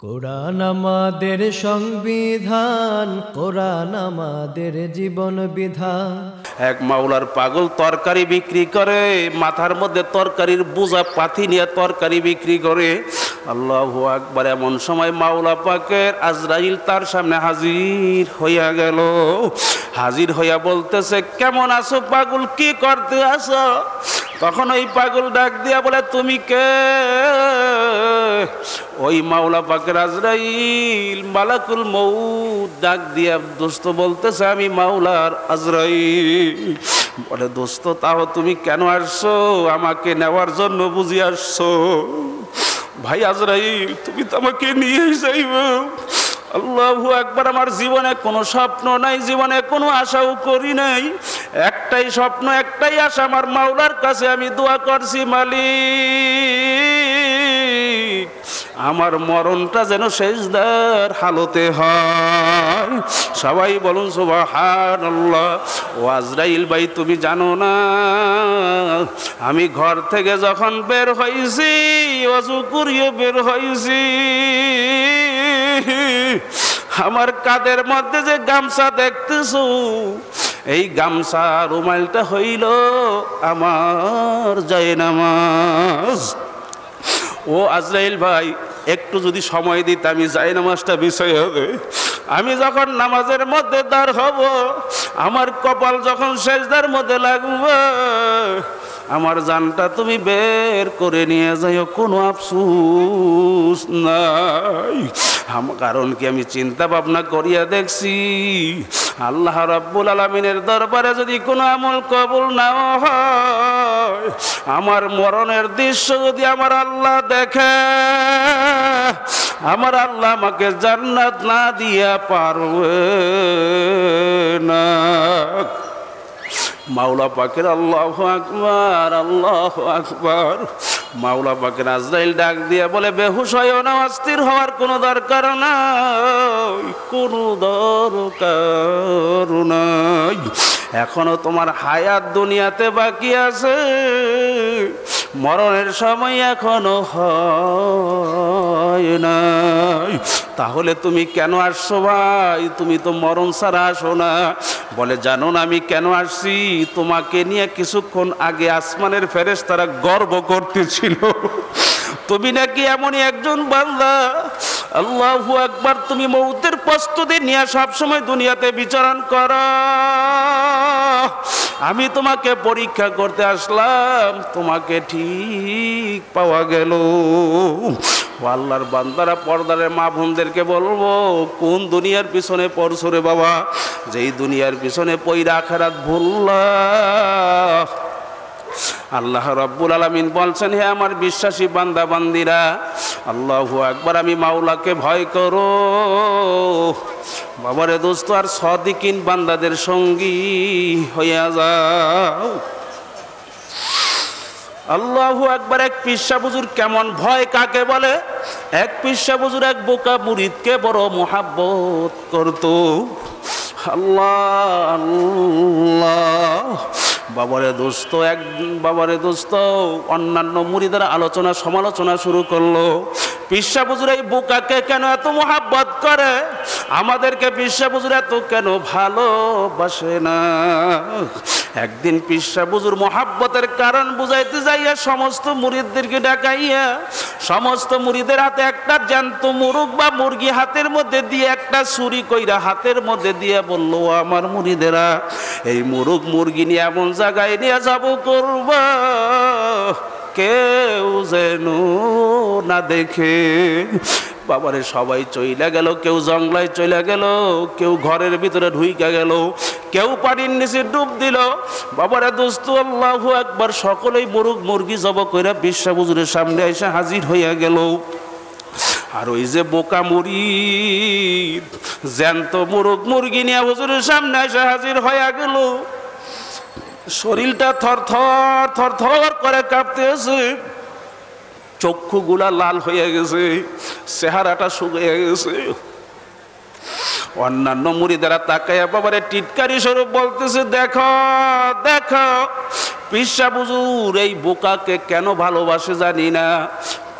কোরআন আমাদের সংবিধান, কোরআন আমাদের জীবন বিধান। এক মাওলার পাগল তরকারি বিক্রি করে, মাথার মধ্যে তরকারির বোঝা পাথি নিয়ে তরকারি বিক্রি করে। আল্লাহু আকবার। এমন সময় মাওলা পাকের আজরাইল তার সামনে হাজির হইয়া গেল। হাজির হইয়া বলতেছে, কেমন আছো পাগল, কি করতে আছো? তখন ওই পাগল ডাক দিয়া বলে, তুমি কে? ওই মাওলা পাকের আজরাইল মালাকুল মউত ডাক দিয়া দোস্ত বলতেছে, আমি মাওলার আজরাইল। বলে, দোস্ত তাও তুমি কেন আসছো? আমাকে নেওয়ার জন্য বুঝি আসছো? ভাই আজরাইল, তুমি তো আমাকে নিয়েই যাইবে। আল্লাহু আকবার। আমার জীবনে কোনো স্বপ্ন নাই, জীবনে কোনো আশাও করি নাই। একটাই স্বপ্ন, একটাই আশা, আমার মাওলার কাছে আমি দোয়া করছি, মালিক আমার মরণটা যেন সেজদার হালতে হয়। সবাই বলুন সুবহানাল্লাহ। ও আজরাইল ভাই, তুমি জানো না আমি ঘর থেকে যখন বের হইছি, ওযু করিয়ে বের হইছি, আমার কাঁধের মধ্যে যে গামছা দেখতেছো, এই গামছা রুমালটা হইল আমার জায়নামাজ। ও আজরাইল ভাই, একটু যদি সময় দিতে আমি জায়নামাজটা বিষয় হবে। আমি যখন নামাজের মধ্যে দাঁড় হব, আমার কপাল যখন সেজদার মধ্যে লাগবে, আমার জানটা তুমি বের করে নিয়ে যাইও, কোনো আফসোস নাই। কারণ কি, আমি চিন্তা ভাবনা করিয়া দেখছি, আল্লাহ রাব্বুল আলামিনের দরবারে যদি কোনো আমল কবুল না হয়, আমার মরণের দৃশ্য যদি আমার আল্লাহ দেখে, আমার আল্লাহ আমাকে জান্নাত না দিয়া পারবে না। মাওলা পাকের আল্লাহু আকবার, আল্লাহু আকবার। মাওলা পাকের আজরাইল ডাক দিয়া বলে, বেহুশ হইও না, অস্থির হওয়ার কোনো দরকার নাই, কোনো দরকার নাই। এখনো তোমার হায়াত দুনিয়াতে বাকি আছে, মরণের সময় এখনো হয় নাই। তাহলে তুমি কেন আসছো ভাই? তুমি তো মরণ ছাড়া আসো না। বলে, জানো না আমি কেন আসছি? তোমাকে নিয়ে কিছুক্ষণ আগে আসমানের ফেরেশতারা গর্ব করতেছিল, তুমি নাকি এমনই একজন বান্দা। আল্লাহু আকবার। তুমি মউতের প্রস্তুতি নিয়ে সবসময় দুনিয়াতে বিচরণ করো। আমি তোমাকে পরীক্ষা করতে আসলাম, তোমাকে ঠিক পাওয়া গেল। আল্লাহর বান্দারা, পর্দারে মা বোনদেরকে বলবো, কোন দুনিয়ার পিছনে পড়ছো রে বাবা? যেই দুনিয়ার পিছনে পইরা আখিরাত ভুললা। আল্লাহ রাব্বুল আলামিন বলছেন, হে আমার বিশ্বাসী বান্দা বান্দিরা, আল্লাহু আকবার, আমি মাওলাকে ভয় করো। বাবারে দোস্ত, আর সাদিকিন বান্দাদের সঙ্গী হইয়া যাও। আল্লাহু আকবার। এক পিসা বুজুর কেমন ভয় কাকে বলে? এক পিসা বুজুর এক বোকা মুরিদকে বড় মোহাব্বত করতো। আল্লাহ আল্লাহ। বাবারে দোস্ত, অন্যান্য মুরিদের আলোচনা সমালোচনা শুরু করলো। পিসা বুজুর এই বোকাকে কেন এত মোহাব্বত করে? আমাদেরকে পিসা বুজুর এত কেন ভালোবাসে না? একদিন পিসা বুজুর মোহাব্বতের কারণ বুঝাইতে যাইয়া সমস্ত মুরিদদেরকে ডাকাইয়া, সমস্ত মুরিদের হাতে একটা জ্যান্ত মুরগ বা মুরগি হাতের মধ্যে দিয়ে, একটা ছুরি কইরা হাতের মধ্যে দিয়ে বলল, আমার মুরিদেরা, এই মুরগ মুরগি নিয়ে এমন জায়গায় নিয়ে যাব করব, কেউ যেন না দেখে। বাবারে সবাই চইলা গেল, কেউ জঙ্গলায় চইলা গেল, কেউ ঘরের ভিতরে ঢুইকা গেল, কেউ পানির নিচে ডুব দিল। বাবারে দোস্ত, আল্লাহু আকবার, সকলেই মুরগ মুরগি জব কইরা পিসা বুজুরের সামনে এসে হাজির হইয়া গেল। আর ওই যে বোকা মুরিদ জ্যান্ত মুরগ মুরগি নিয়ে হুজুরের সামনে এসে হাজির হইয়া গেল। শরীরটা থরথর থরথর করে কাঁপতেছে, চক্ষুগুলা লাল হয়ে গেছে, চেহারাটা শুকিয়ে গেছে। অন্যান্য মুরিদেরা তাকাইয়া বাবারে টিটকারি স্বরূপ বলতেছে, দেখো দেখো পিসা বুজুর এই বোকাকে কেন ভালোবাসে জানি না।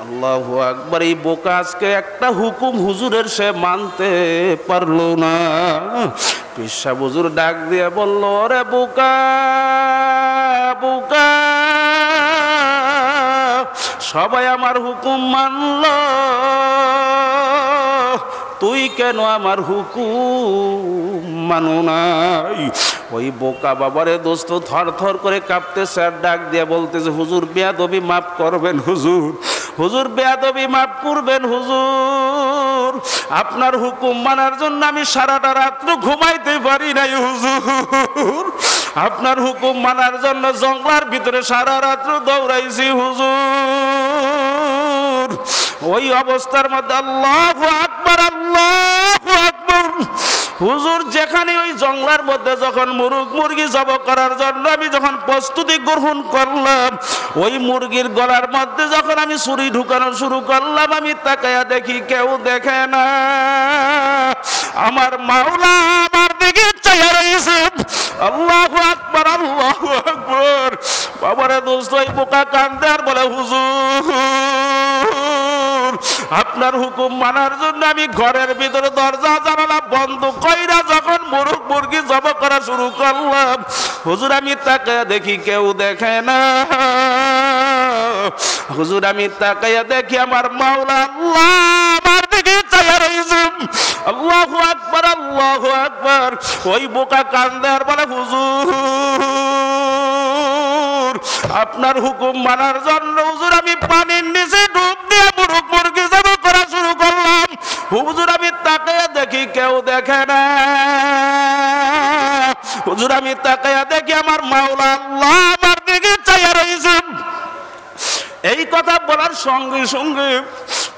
আল্লাহু আকবার। এই বোকা আজকে একটা হুকুম হুজুরের সে মানতে পারলো না। পীর সাহেব হুজুর ডাক দিয়ে বলল, ওরে বোকা বোকা, সবাই আমার হুকুম মানল, তুই কেন আমার হুকুম মানো নাই? ওই বোকা বাবারে দোস্ত থর থর করে কাঁপতেছে আর ডাক দিয়ে বলতেছে, হুজুর বেয়াদবি মাফ করবেন হুজুর, হুজুর বেয়াদবি মাফ করবেন হুজুর, আপনার হুকুম মানার জন্য আমি সারাটা রাত্র ঘুমাইতে পারি নাই হুজুর, আপনার হুকুম মানার জন্য জঙ্গলার ভিতরে সারা রাত্র দৌড়াইছি হুজুর। ওই অবস্থার মধ্যে আল্লাহু আকবার আল্লাহু আকবার, হুজুর যেখানে ওই জঙ্গলার মধ্যে যখন মুরগি জবাই করার জন্য আমি যখন প্রস্তুতি গ্রহণ করলাম, ওই মুরগির গলার মধ্যে যখন আমি ছুরি ঢুকানো শুরু করলাম, আমি তাকায়া দেখি কেউ দেখে না, আমার মাওলা আমার দিকে চাইয়া রয়েছে। আল্লাহু আকবার আল্লাহু আকবার। বাবারে দোস্ত ওই বোকা কান্দে আর বলে, হুজুর আপনার হুকুম মানার জন্য আমি ঘরের ভিতরে দরজা জানালা বন্ধ কইরা যখন মুরগি জবাই করা শুরু করলাম, হুজুর আমি তাকায়া দেখি কেউ দেখে না, হুজুর আমি তাকায়া দেখি আমার মাওলা আল্লাহ আমার দিকে চাইয়া রয়েছে। আল্লাহু আকবার আল্লাহু আকবার। ওই বোকা কান্দে আর বলে, হুজুর আপনার হুকুম মানার জন্য হুজুর আমি পানির নিচে ডুব দিয়ে মুরগি জবাই করা শুরু করলাম, হুজুর আমি তাকায়া দেখি কেউ দেখে না, হুজুর আমি তাকায়া দেখি আমার মাওলা আল্লাহ আমার দিকে চাইয়া রয়েছে। এই কথা বলার সঙ্গে সঙ্গে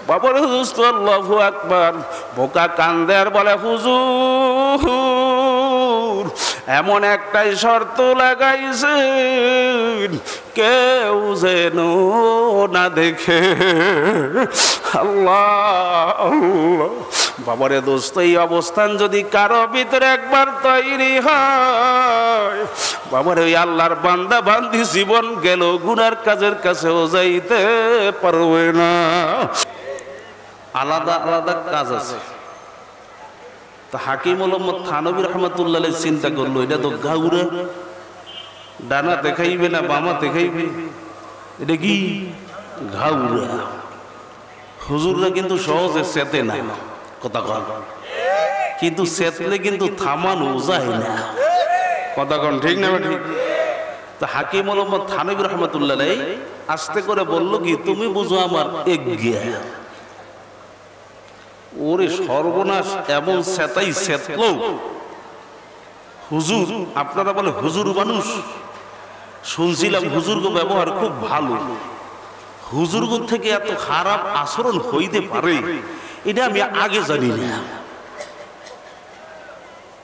বাবার হুজুর আল্লাহু আকবার, বোকা কান্দে আর বলে, হুজুর এমন একটাই শর্ত লাগাইছেন কেউ যেন না দেখে। আল্লাহ আল্লাহ। বাবারে দোস্ত এই অবস্থান যদি কারো ভিতরে একবার তৈরি হয়, বাবারে ওই আল্লাহর বান্দা বান্দি জীবন গেল গুনার কাজের কাছেও যাইতে পারবে না। আলাদা আলাদা কাজ আছে। তা হাকিম মোহাম্মদ থানবী রহমাতুল্লাহ আলাইহি চিন্তা করলো, এটা তো গাউরা, ডানা দেখাইবে না বামা দেখাইবে, এটা কি ঘাউরা। হুজুররা কিন্তু সহজে চেতে না, কথা কন, কিন্তু চেতলে কিন্তু থামানো যায় না, কথা কন ঠিক না ঠিক? তো হাকিম মোহাম্মদ থানবী রহমাতুল্লাহ আলাইহি আস্তে করে বলল কি, তুমি বুঝো আমার এগিয়া। ওরে সর্বনাশ, এমন সেতাই সেতলো হুজুর, আপনারা বলে হুজুর মানুষ, শুনছিলাম হুজুরগো ব্যবহার খুব ভালো, হুজুরগো থেকে এত খারাপ আচরণ হইতে পারে এটা আমি আগে জানি না।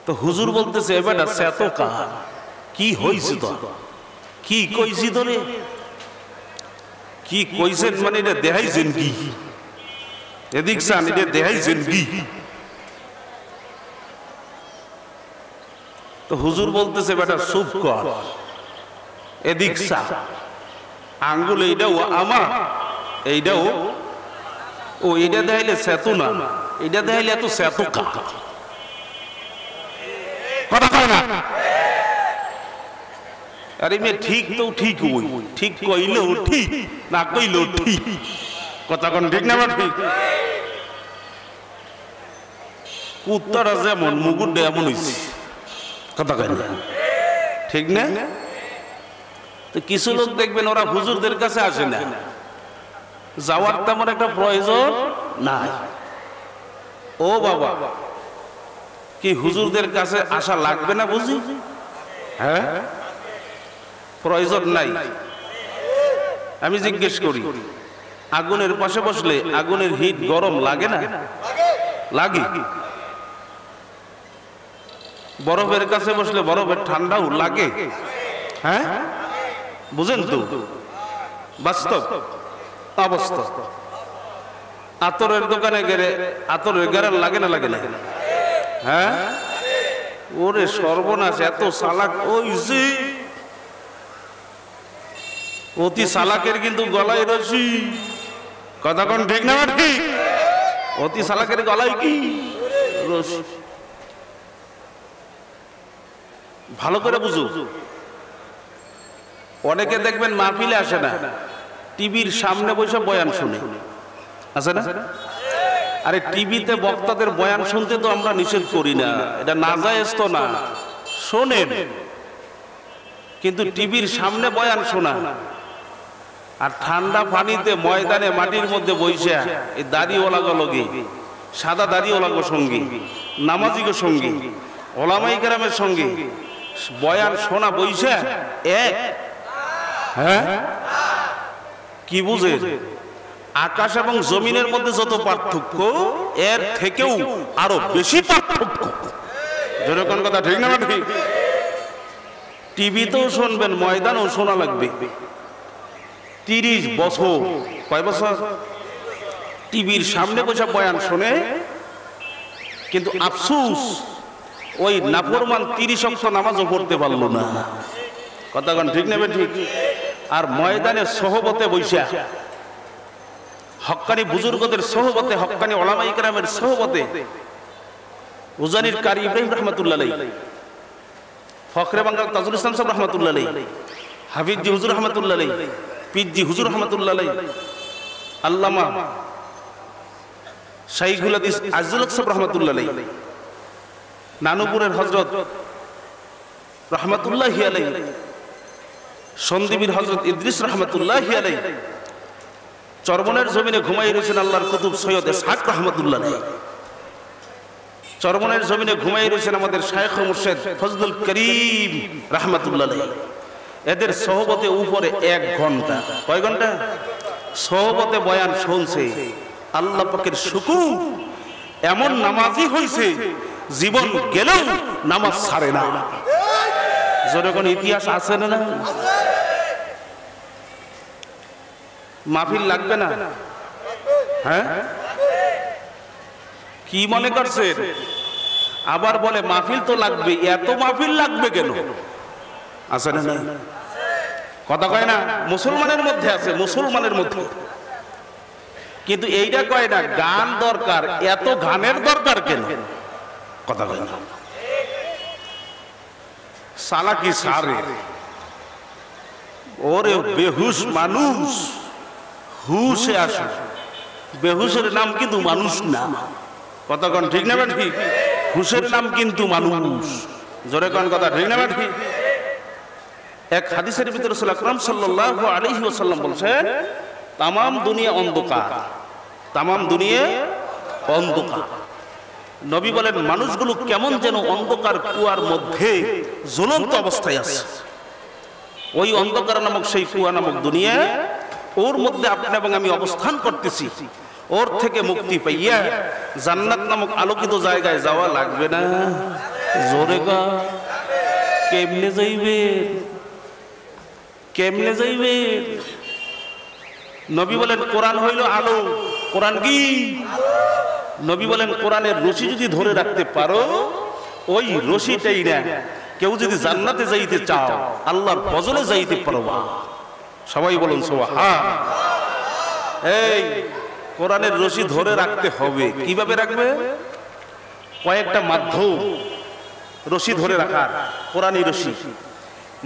তো হুজুর বলতেছে, এবারে সেতকা কি হইছে, তো কি কইছি তোরে, কি কইছেন মানে এটা দেখাইছেন কি, এদিক চান এটা দেখাইছেন কি? তো হুজুর বলতেছে, বেটা চুপ কর, এদিক চা, আঙ্গুল এইটাও আমার, এইটাও ও, এইটা দেখাইলে সেতু না, এইটা দেখাইলে এত সেতু কা, কথা কয় না? আরে মেয়ে ঠিক তো ঠিক, ওই ঠিক কইলেও ঠিক না কইলেও ঠিক, কথা কন ঠিক না ঠিক? কুত্তারা যেমন মুগুরটা এমন হইছে, কথা কয় না ঠিক না? তো কিছু লোক দেখবেন ওরা হুজুরদের কাছে আসে না, যাওয়ার তেমন একটা প্রয়োজন নাই। ও বাবা, কি হুজুরদের কাছে আসা লাগবে না বুঝি? হ্যাঁ, প্রয়োজন নাই। আমি জিজ্ঞেস করি, আগুনের পাশে বসলে আগুনের হিট গরম লাগে না? লাগে। বরফের কাছে বসলে বরফের ঠান্ডাও লাগে, হ্যাঁ বুঝেন তো, বাস্তব অবস্থা। আতরের দোকানে গেলে আতরের গ্যারান লাগে না লাগে না? হ্যাঁ। ওরে সর্বনাশ, এত চালাক হইছে, অতি চালাকের কিন্তু গলায় রশি, কথা কোন ঠিক না ঠিক? অতি চালাকের গলায় কি রশি। ভালো করে বুঝো। অনেকে দেখবেন মাহফিলে আসে না, টিভির সামনে বসে বয়ান শুনে, আছে না? আরে টিভিতে বক্তাদের বয়ান শুনতে তো আমরা নিষেধ করি না, এটা নাজায়েজ তো না, শোনেন, কিন্তু টিভির সামনে বয়ান শোনা আর ঠান্ডা পানিতে ময়দানে মাটির মধ্যে বইসা এই দাড়িওয়ালা গলগে, সাদা দাড়িওয়ালা গো সঙ্গী, নামাজি গো সঙ্গী, ওলামাই কেরামের সঙ্গে বয়ান শোনা বইসা এক, হ্যাঁ কি বুঝে? আকাশ এবং জমিনের মধ্যে যত পার্থক্য এর থেকেও আরো বেশি পার্থক্য। যেরকম কথা ঠিক না ঠিক? টিভিতেও শুনবেন, ময়দানেও শোনা লাগবে। 30 বছর, কয় বছর টিভির সামনে বসে বয়ান শোনে, কিন্তু আফসোস ওই নাফরমান 30 ওয়াক্ত নামাজও পড়তে পারলো না। কথা কোন ঠিক নেবে ঠিক? আর ময়দানে সোহবতে বৈশা, হক্কানি বুজুর্গদের সোহবতে, হক্কানি ওলামায়ে কেরামের সোহবতে, উজানির কারি ইব্রাহিম রহমাতুল্লাহ আলাইহি, ফখরে বাংলা তাজুল ইসলাম সাহেব রহমাতুল্লাহ আলাইহি, হাফিজি হুজুর রহমাতুল্লাহ আলাইহি, পিজি হুজুর রহমাতুল্লাহ আলাইহি, আল্লামা শাইখুল হাদিস আজিজুল হক সাহেব রহমাতুল্লাহ আলাইহি, নানুপুরের হযরত রহমাতুল্লাহি আলাইহি, সন্দীপীর হযরত ইদ্রিস রহমাতুল্লাহি আলাইহি, চরমনের জমিনে ঘুমাই রয়েছেন আল্লাহর কুতুব সৈয়দ ইসহাক রহমাতুল্লাহ আলাইহি, চরমনের জমিনে ঘুমাই রয়েছেন আমাদের শাইখ ও মুর্শিদ ফজলুল করিম রহমাতুল্লাহ আলাইহি। এদের সোহবতে উপরে 1 ঘন্টা, কয় ঘন্টা সোহবতে বয়ান শুনছে। আল্লাহ পাকের শুকর, এমন নামাজি হইছে জীবন গেলেও নামাজ ছাড়ে না। যেরকম ইতিহাস আছে না? মাহফিল লাগবে না? হ্যাঁ, কি মনে করছেন? আবার বলে মাহফিল তো লাগবে, এত মাহফিল লাগবে কেন? আছে না? কথা কয় না? মুসলমানের মধ্যে আছে, মুসলমানের মধ্যে, কিন্তু এইটা কয় না গান দরকার, এত গানের দরকার কেন? কথা কয় না। সালাকি সারে, ওরে বেহুশ মানুষ, হুশে আসে। বেহুশের নাম কিন্তু মানুষ না। কথা কন ঠিক না ঠিক? হুশের নাম কিন্তু মানুষ। জোরে কন কথা ঠিক না ঠিক? এক হাদিসের ভিতরে রাসূল আকরাম সাল্লাল্লাহু আলাইহি ওয়াসাল্লাম বলেছেন, তামাম দুনিয়া অন্ধকার, তামাম দুনিয়া অন্ধকার। নবী বলেন মানুষগুলো কেমন যেন অন্ধকার কুয়ার মধ্যে জ্বলন্ত অবস্থায় আছে। ওই অন্ধকার নামক সেই কুয়া নামক দুনিয়া, ওর মধ্যে আপনি এবং আমি অবস্থান করতেছি। ওর থেকে মুক্তি পাইয়া জান্নাত নামক আলোকিত জায়গায় যাওয়া লাগবে না? জোরে গা, কেমনে যাইবে? কেমনে যাইবে? নবী বলেন কোরআন হইল আলো। কোরআন কি? নবী বলেন কোরআনের রশি যদি ধরে রাখতে পারো, ওই রশিটাই না কেউ যদি জান্নাতে যাইতে চাও, আল্লাহর ফজলে যাইতে পারবা। সবাই বলুন সুবহান। এই কোরআনের রশি ধরে রাখতে হবে। কিভাবে রাখবে? কয়েকটা মাধ্যম রশি ধরে রাখার, কোরআনী রশি।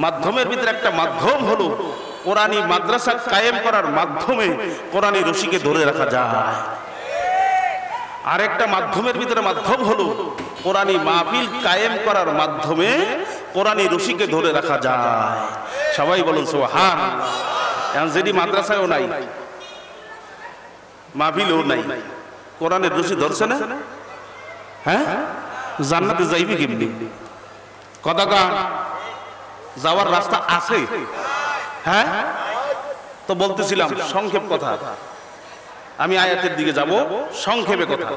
মাধ্যমের ভিতরে একটা মাধ্যম হলো কোরআনী মাদ্রাসা কায়েম করার মাধ্যমে কোরআনী রশিকে ধরে রাখা যায়। আরেকটা মাধ্যমের ভিতরে মাধ্যম হলো কোরআনী মাহফিল কায়েম করার মাধ্যমে কোরআনী রশিকে ধরে রাখা যায়। সবাই বলুন সুবহান। এখন যদি মাদ্রাসায়ও নাই, মাহফিলও নাই, কোরআনের রশি ধরছে না, হ্যাঁ জান্নাতে যাইবে কেমনি? কথা কান যাওয়ার রাস্তা আছে? হ্যাঁ, তো বলতেছিলাম সংক্ষেপ কথা, আমি আয়াতের দিকে যাব। সংক্ষেপে কথা,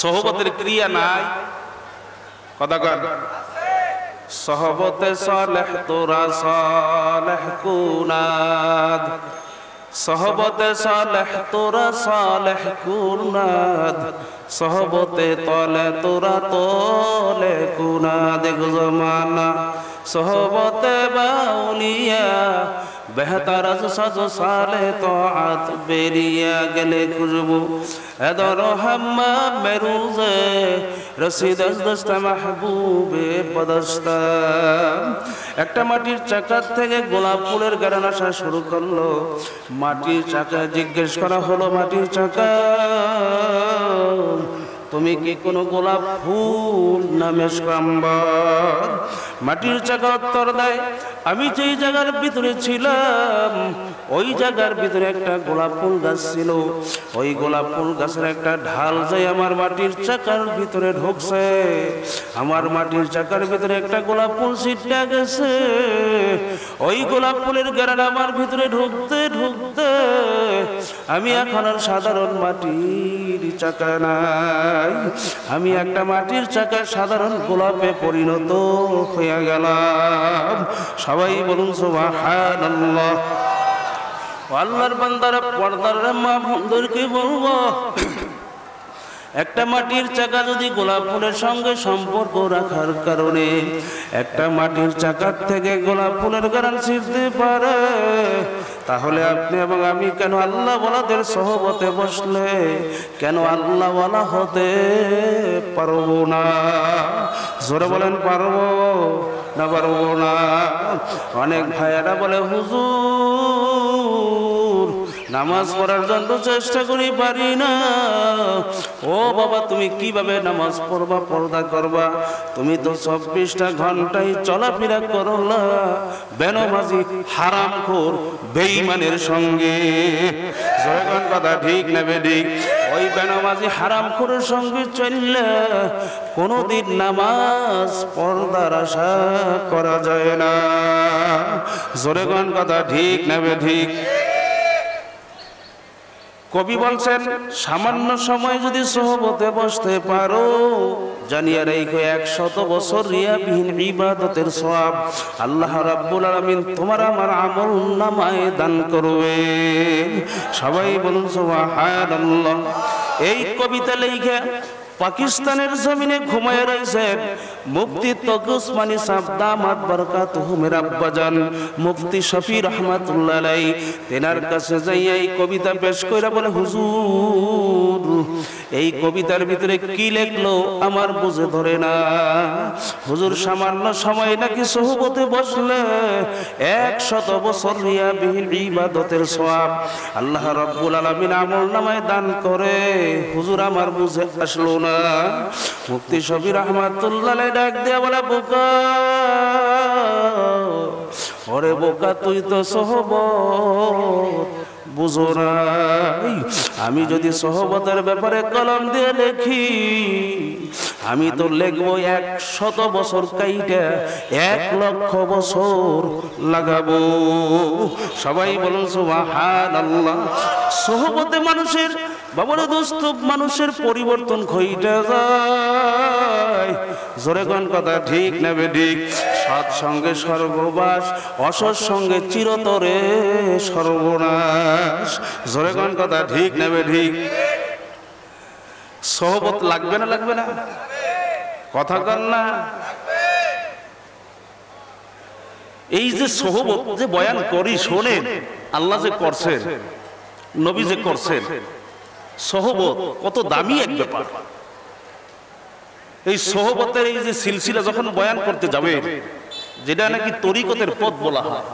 সহবতের ক্রিয়া নাই। কথা কান সহবতে সালেহ তোরা সালেহ কুনাদ, সহবতে সালেহ তোরা সালেহ কুনাদ, সহবতে তলে তোরা তলে কুনাদ। এক জমানা সহবতে বাউলিয়া বেহতার সাজ সালে তাআত বেরিয়া গেলে খুশবু এদর হাম্মা মেরুজে রসিদ দস্তা মাহবুবে পদস্তা। একটা মাটির চাকা থেকে গোলাপ ফুলের গাড়ান আসা শুরু করলো। মাটির চাকা জিজ্ঞেস করা হলো, মাটির চাকা তুমি কি কোনো গোলাপ ফুল না মেশকাম্বর? মাটির চাকা উত্তর দেয়, আমি যেই জায়গার ভিতরে ছিলাম ওই জায়গার ভিতরে একটা গোলাপ ফুল গাছ ছিল। ওই গোলাপ ফুল গাছের একটা ঢাল যায় আমার মাটির চাকার ভিতরে ঢুকছে। আমার মাটির চাকার ভিতরে একটা গোলাপ ফুল ছিটকে গেছে। ওই গোলাপ ফুলের ঘ্রাণ আমার ভিতরে ঢুকতে ঢুকতে আমি এখন আর সাধারণ মাটির চাকা নাই, আমি একটা মাটির চাকা সাধারণ গোলাপে পরিণত হয়ে গেলাম। সবাই বলুন সুবহানাল্লাহ। আল্লাহর বান্দারা, পর্দার মা বোনদেরকে বলবো, একটা মাটির চাকা যদি গোলাপ ফুলের সঙ্গে সম্পর্ক রাখার কারণে একটা মাটির চাকার থেকে গোলাপ ফুলের ঘ্রাণ ছিটতে পারে, তাহলে আপনি এবং আমি কেন আল্লাহ ওয়ালাদের সহবতে বসলে কেন আল্লাহ ওয়ালা হতে পারবো না? জোরে বলেন, পারবো না পারবো না? অনেক ভাইয়েরা বলে, হুজুর নামাজ পড়ার জন্য চেষ্টা করি, পারি না। ও বাবা, তুমি কিভাবে নামাজ পড়বা, পর্দা করবা? তুমি তো 24টা ঘন্টায় চলাফেরা করলা বেনামাজি হারামখোর বেঈমানের সঙ্গে। জয়গান কথা ঠিক না বেঠিক? ওই বেনামাজি হারামখোরের সঙ্গে চললে কোনোদিন নামাজ পর্দার আশা করা যায় না। জোরেগান কথা ঠিক না বেঠিক? কবি বলছেন, সামান্য সময় যদি সোহবতে বসতে পারো, জানিয়ে রেখো 100 বছর রিয়াবিহীন ইবাদতের সওয়াব আল্লাহ রাব্বুল আলামিন তোমার আমার আমল নামায় দান করবে। সবাই বলুন সুবহানাল্লাহ। এই কবিতা লেখা পাকিস্তানের জমিনে ঘুমায় রয়েছেন মুফতি তকি উসমানী সাহেব দামাত বরকাতুহু মের আব্বাজান মুফতি শফি রহমাতুল্লাহ আলাইহি। তেনার কাছে যাইয়া এই কবিতা পেশ কইরা বলে, হুজুর এই কবিতার ভিতরে কি লেখলো আমার বুঝে ধরে না। হুজুর সামান্য সময় নাকি সোহবতে বসলে 100 বছর রিয়াবিহীন ইবাদতের সওয়াব আল্লাহ রাব্বুল আলামিন আমল নামায় দান করে। হুজুর আমার বুঝে আসলো না। মুফতি শফি রহমাতুল্লাহ আলাইহি ডাক দিয়া বলে, বোকা, ওরে বোকা, তুই তো সোহবত বুঝো নাই। আমি যদি সোহবতের ব্যাপারে কলম দিয়ে লেখি, আমি তো লিখবো 100 বছর কাইটা 1 লক্ষ বছর লাগাবো। সবাই বলুন সুবহানাল্লাহ। সোহবতে মানুষের বাবরে দোস্ত মানুষের পরিবর্তন ঘইটা যায়। জোরে কোন কথা ঠিক না বেঠিক? সৎ সঙ্গে সর্ববাস, অসৎ সঙ্গে চিরতরে সর্বনাশ। জোরে কোন কথা ঠিক না বেঠিক? সোহবত লাগবে না লাগবে না? কথা কন না। এই যে সোহবত যে বয়ান করি, শোনেন আল্লাহ যে করছেন, নবী যে করছেন, সোহবত কত দামি এক ব্যাপার। এই সোহবতের এই যে সিলসিলা যখন বয়ান করতে যাবে, যেটা নাকি তরিকতের পথ বলা হয়,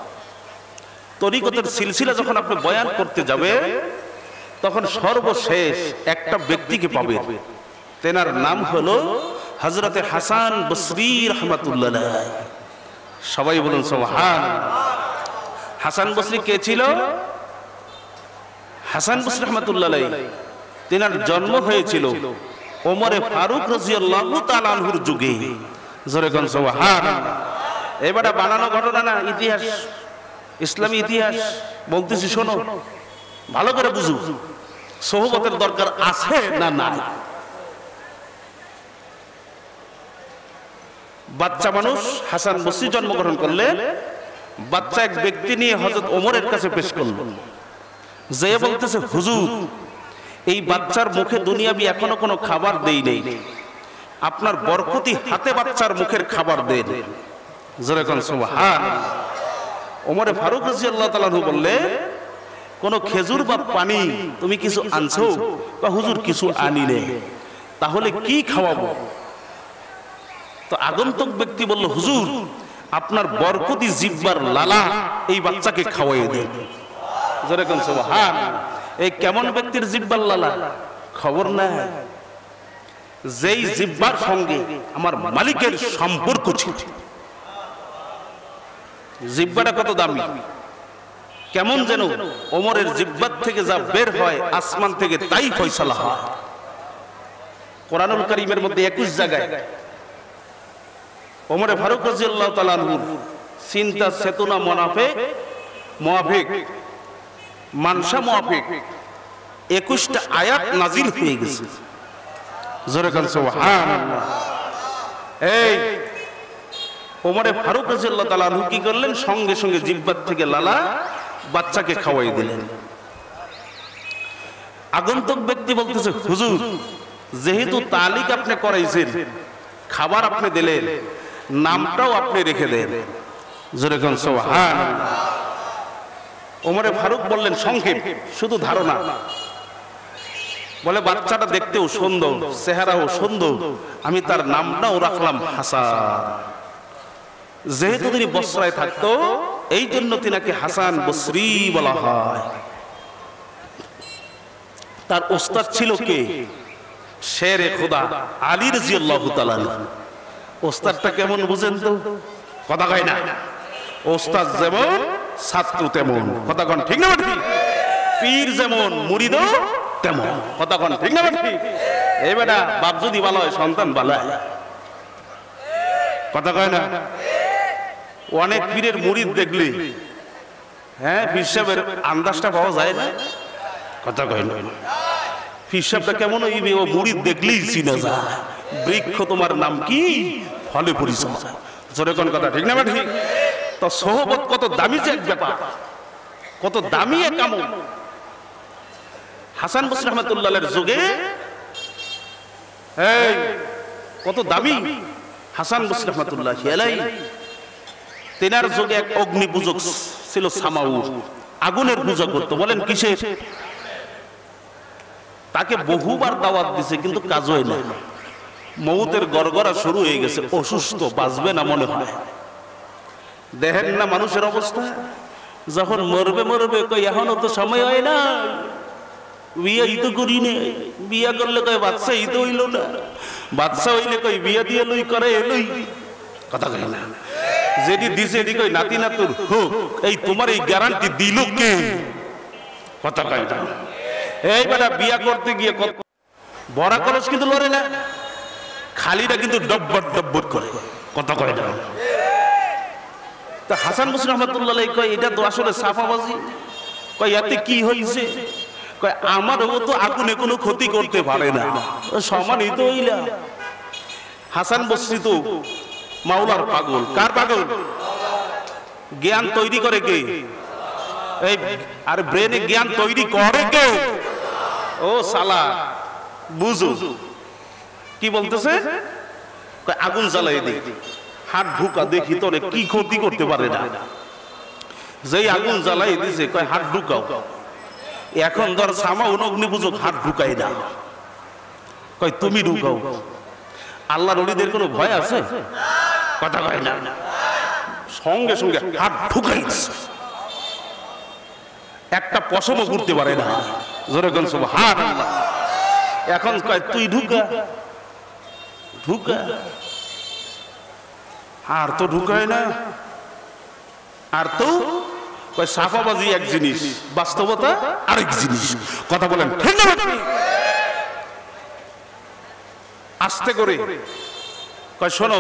তরিকতের সিলসিলা যখন আপনি বয়ান করতে যাবে, তখন সর্বশেষ একটা ব্যক্তিকে পাবেন। তেনার নাম হলো হযরতে হাসান বসরি রাহমাতুল্লাহ আলাইহি। সবাই বলুন সুবহানাল্লাহ। হাসান বসরি কে ছিল? হাসান বসরি রাহমাতুল্লাহ আলাইহি তেনার জন্ম হয়েছিল ওমরে ফারুক রাদিয়াল্লাহু তাআলা আনহুর যুগে। জোরে কোন সুবহানাল্লাহ। এবারে বানানো ঘটনা না, ইতিহাস, ইসলামী ইতিহাস বলতেছি, শোনো ভালো করে বুঝো। সোহবতের দরকার আছে না নাই? বাচ্চা মানুষ হাসান বসরি জন্মগ্রহণ করলেন। বাচ্চা এক ব্যক্তি নিয়ে হযরত ওমরের কাছে পেশ করলেন। যে বলতেছে, হুজুর এই বাচ্চার মুখে দুনিয়াবি এখনো কোনো খাবার দেই নেই, আপনার বরকতি হাতে বাচ্চার মুখের খাবার দেন। জোরে কোন সুবহানাল্লাহ। ওমরে ফারুক রাদিয়াল্লাহু তাআলা আনহু বললেন, কোন খেজুর বা পানি তুমি কিছু আনছো? বা হুজুর কিছু আনি নে। তাহলে কি খাওয়াবো? তো আগন্তুক ব্যক্তি বলল, হুজুর আপনার বরকতি জিহ্বার লালা এই বাচ্চাকে খাওয়াইয়ে দেন। যেরকম সুবহানাল্লাহ। এই কেমন ব্যক্তির জিহ্বার লালা? খবর নাই, যেই জিহ্বার সঙ্গে আমার মালিকের সম্পর্ক ছিল। জিহ্বাটা কত দামি, কেমন যেন ওমরের জিহ্বার থেকে যা বের হয় আসমান থেকে তাই ফয়সালা হয়। কোরআনুল কারীমের মধ্যে 21 জায়গায় ওমরে ফারুক রাদিয়াল্লাহু তাআলা আনহুর চিন্তা চেতনা মুআফিক মানসা মুআফিক 21টা আয়াত নাজিল হয়ে গেছে। জোরে কান সুবহানাল্লাহ। এই ওমরে ফারুক রাদিয়াল্লাহু তাআলা আনহু কি করলেন? সঙ্গে সঙ্গে জিহ্বার থেকে লালা বাচ্চাকে খাওয়াই দিলেন। আগন্তুক ব্যক্তি বলতেছে, হুজুর যেহেতু তালিক আপনি করাইছেন, খাবার আপনি দিলেন, নামটাও আপনি রেখে দেন। জোরে কান সুবহানাল্লাহ। ওমরে ফারুক বললেন, সংক্ষেপ, শুধু ধারণা। বলে বাচ্চাটা দেখতেও সুন্দর, চেহারাও সুন্দর, আমি তার নামটাও রাখলাম হাসান। যেহেতু তিনি বসরায় থাকতো এই জন্য তিনাকে হাসান বসরি বলা হয়। তার ওস্তাদ ছিল কে? শেরে খোদা আলী রাদিয়াল্লাহু তাআলা। ওস্তাদটা কেমন বুঝেন তো? কথা কয় না, ওস্তাদ যেমন ছাত্র তেমন। কথা কন ঠিক না ঠিক? পীর যেমন মুরিদও তেমন। কথা কন ঠিক না ঠিক? এই বেটা বাপ যদি ভালো হয় সন্তান ভালো হয়। কথা কয় না? অনেক পীরের মুরিদ দেখলি, হ্যাঁ, পীর সাহেবের আন্দাজটা পাওয়া যায় না। কথা কয় না? পীর সাহেবটা কেমন হইবে ও মুরিদ দেখলেই চিনা যায়। বৃক্ষ তোমার নাম কি? ফলে পরিচয়। জোরে কোন কথা ঠিক না ঠিক? তো সোহবত কত দামি যে এক ব্যাপার, কত দামি এক আমল। হাসান বসরি রাহমাতুল্লাহ আলাইহির যুগে এই কত দামি হাসান বসরি রাহমাতুল্লাহ আলাইহি। তেনার যুগে এক অগ্নি পূজক ছিল সামাউর, আগুনের পূজা করতো। বলেন কিসের? তাকে বহুবার দাওয়াত দিছে কিন্তু কাজ হয় না। মৌতের গড়গড়া শুরু হয়ে গেছে, অসুস্থ, বাঁচবে না মনে হয়। দেখেন না মানুষের অবস্থা, যখন মরবে মরবে কই এখনো তো সময় হয় না, বিয়ে তো করি নে। বিয়া করলে কই বাচ্চা তো হইল না, বাচ্চা হইলে কই বিয়া দিয়ে লই করে এলই। কথা কই না? যেটি দিছে এটি কই নাতি নাতুর হোক। এই তোমার এই গ্যারান্টি দিল কে? কথা কই না? এই বেটা বিয়া করতে গিয়ে বড়া কলস কিন্তু লড়ে না, খালিটা কিন্তু ডব্বর ডব্বর করে। কথা কয় না? তা হাসান বসরি রাহমাতুল্লাহ আলাইহি কয় এটা তো আসলে সাফাবাজি। কয় এতে কি হইছে? কয় আমার ও তো আগুনে কোনো ক্ষতি করতে পারে না, সমানই তো হইলা। হাসান বসরি তো মাওলার পাগল। কার পাগল? জ্ঞান তৈরি করে কে? এই আর ব্রেনে জ্ঞান তৈরি করে কে? ও সালা, বুঝো কি বলতেছে? আগুন জ্বালাই দে, হাত ঢুকা দেখি তোরে কি ক্ষতি করতে পারে না। যেই আগুন জ্বালাই দিছে কয় হাত ঢুকাও। এখন ধর সামাউন অগ্নি পূজক হাত ঢুকাই না, কয় তুমি ঢুকাও। আল্লাহর ওলিদের কোনো ভয় আছে? কথা কয় না? সঙ্গে সঙ্গে হাত ঢুকাই দিছে, একটা পশমও ঘুরতে পারে না। জোরে কোন সুবহানাল্লাহ। এখন কয় তুই ঢুকা ঢুকা, আর তো ঢুকায় না। আর তো কয় সাফাবাজি এক জিনিস, বাস্তবতা আরেক জিনিস। কথা বলেন ঠিক না? আস্তে করে কয় শোনো,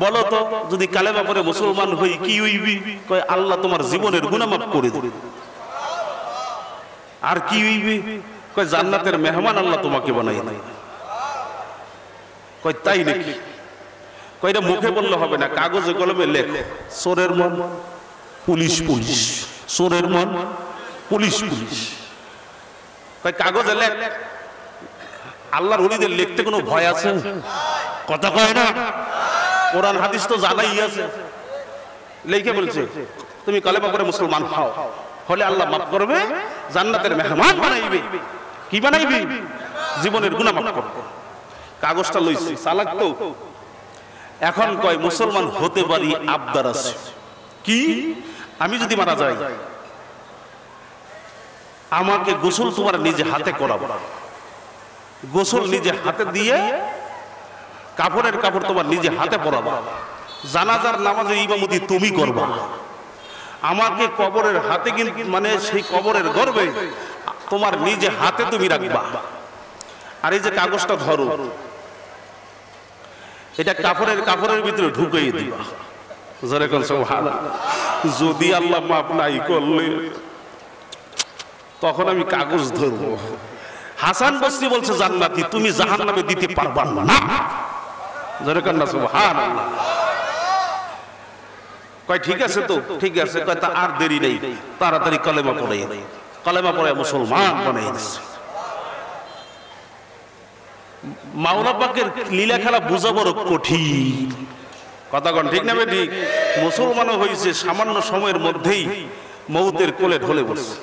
বলো তো যদি কালেমা পড়ে মুসলমান হই কি হইবি? কয় আল্লাহ তোমার জীবনের গুনাহ মাফ করে দিবে। আর কি হইবি? কয় জান্নাতের মেহমান আল্লাহ তোমাকে বানাই নাই। কয় তাই নাকি? কয় এটা মুখে বললে হবে না, কাগজে কলমে লেখ। চোরের মন পুলিশ পুলিশ, চোরের মন পুলিশ পুলিশ। কয় কাগজে লেখ। আল্লাহর ওলিদের লিখতে কোনো ভয় আছে? কথা কয় না? কোরআন হাদিস তো জানাই আছে। লিখে বলছে তুমি কালেমা পড়ে মুসলমান হও, হলে আল্লাহ মাফ করবে, জান্নাতের মেহমান বানাইবে। কি বানাইবে? জীবনের গুনাহ মাফ করবে। কাগজটা লইছি, চালাক তো। এখন কয় মুসলমান হতে পারি, আবদার আছে। কি? আমি যদি মারা যাই, আমাকে গোসল তোমার নিজে হাতে করাবো, গোসল নিজে হাতে দিয়ে কাপড়ের কাপড় তোমার নিজে হাতে পরাবো, জানাজার নামাজে ইমামতি তুমি করবা, আমাকে কবরের হাতে কিন্তু মানে সেই কবরের গর্ভে তোমার নিজে হাতে তুমি রাখবা। আর এই যে কাগজটা ধরো, এটা কাপড়ের ভিতরে ঢুকিয়ে দিবা। যেরকম সুবহানাল্লাহ। যদি আল্লাহ মাফ নাই করলে তখন আমি কাগজ ধরবো। হাসান বসরি বলছে জান্নাতি, তুমি জাহান্নামে দিতে পারবা না। যেরকম না সুবহানাল্লাহ। কয় ঠিক আছে তো, ঠিক আছে। কয় তা আর দেরি নেই, তাড়াতাড়ি কালেমা পড়ে, কালেমা পড়ে মুসলমান বানাই দিচ্ছে। মাওলা পাকের লীলা খেলা বোঝা বড় কঠিন। কথা কন ঠিক না ঠিক? মুসলমানও হয়েছে সামান্য সময়ের মধ্যেই মৌতের কোলে ঢলে বসে।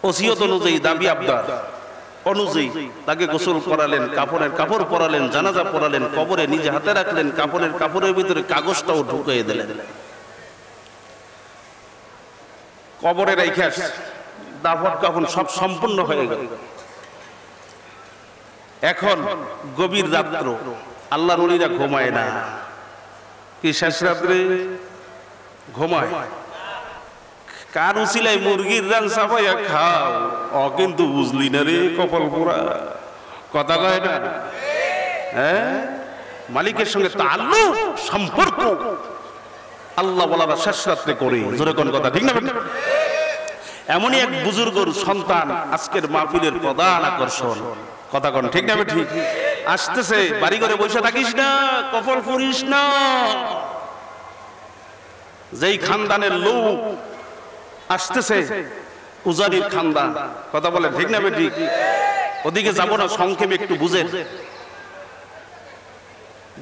ওসিয়ত অনুযায়ী, দাবি আবদার অনুযায়ী তাকে গোসল করালেন, কাপড়ের কাপড় পরালেন, জানাজা পড়ালেন, কবরে নিজে হাতে রাখলেন, কাপড়ের ভিতরে কাগজটাও ঢুকিয়ে দিলেন। কবরে রেখে আসছে, দাফন কাফন সব সম্পূর্ণ হয়ে গেল। এখন গভীর রাত্র, আল্লাহর ওলিরা ঘুমায় না। কি শেষ রাত্রে ঘুমায়? কার উসিলায় মুরগির রান সাফাইয়া খাও, ও কিন্তু বুঝলি না রে কপাল পোড়া। কথা কয় না? হ্যাঁ, মালিকের সঙ্গে তাআল্লুক, সম্পর্ক আল্লাহ ওয়ালারা শেষ রাত্রে করে। জোরে কোন কথা ঠিক না? এমনই এক বুজুর্গর সন্তান আজকের মাহফিলের প্রধান আকর্ষণ। কথা কন ঠিক না? ঠিক। আসতেছে, বাড়ি ঘরে বসে থাকিস না, কপাল পড়িস না। যেই খানদানের লোক আসতেছে, উজানির খানদান। কথা বলে ঠিক না? ঠিক। ওদিকে যাব না, সংক্ষেপে একটু বুঝেন।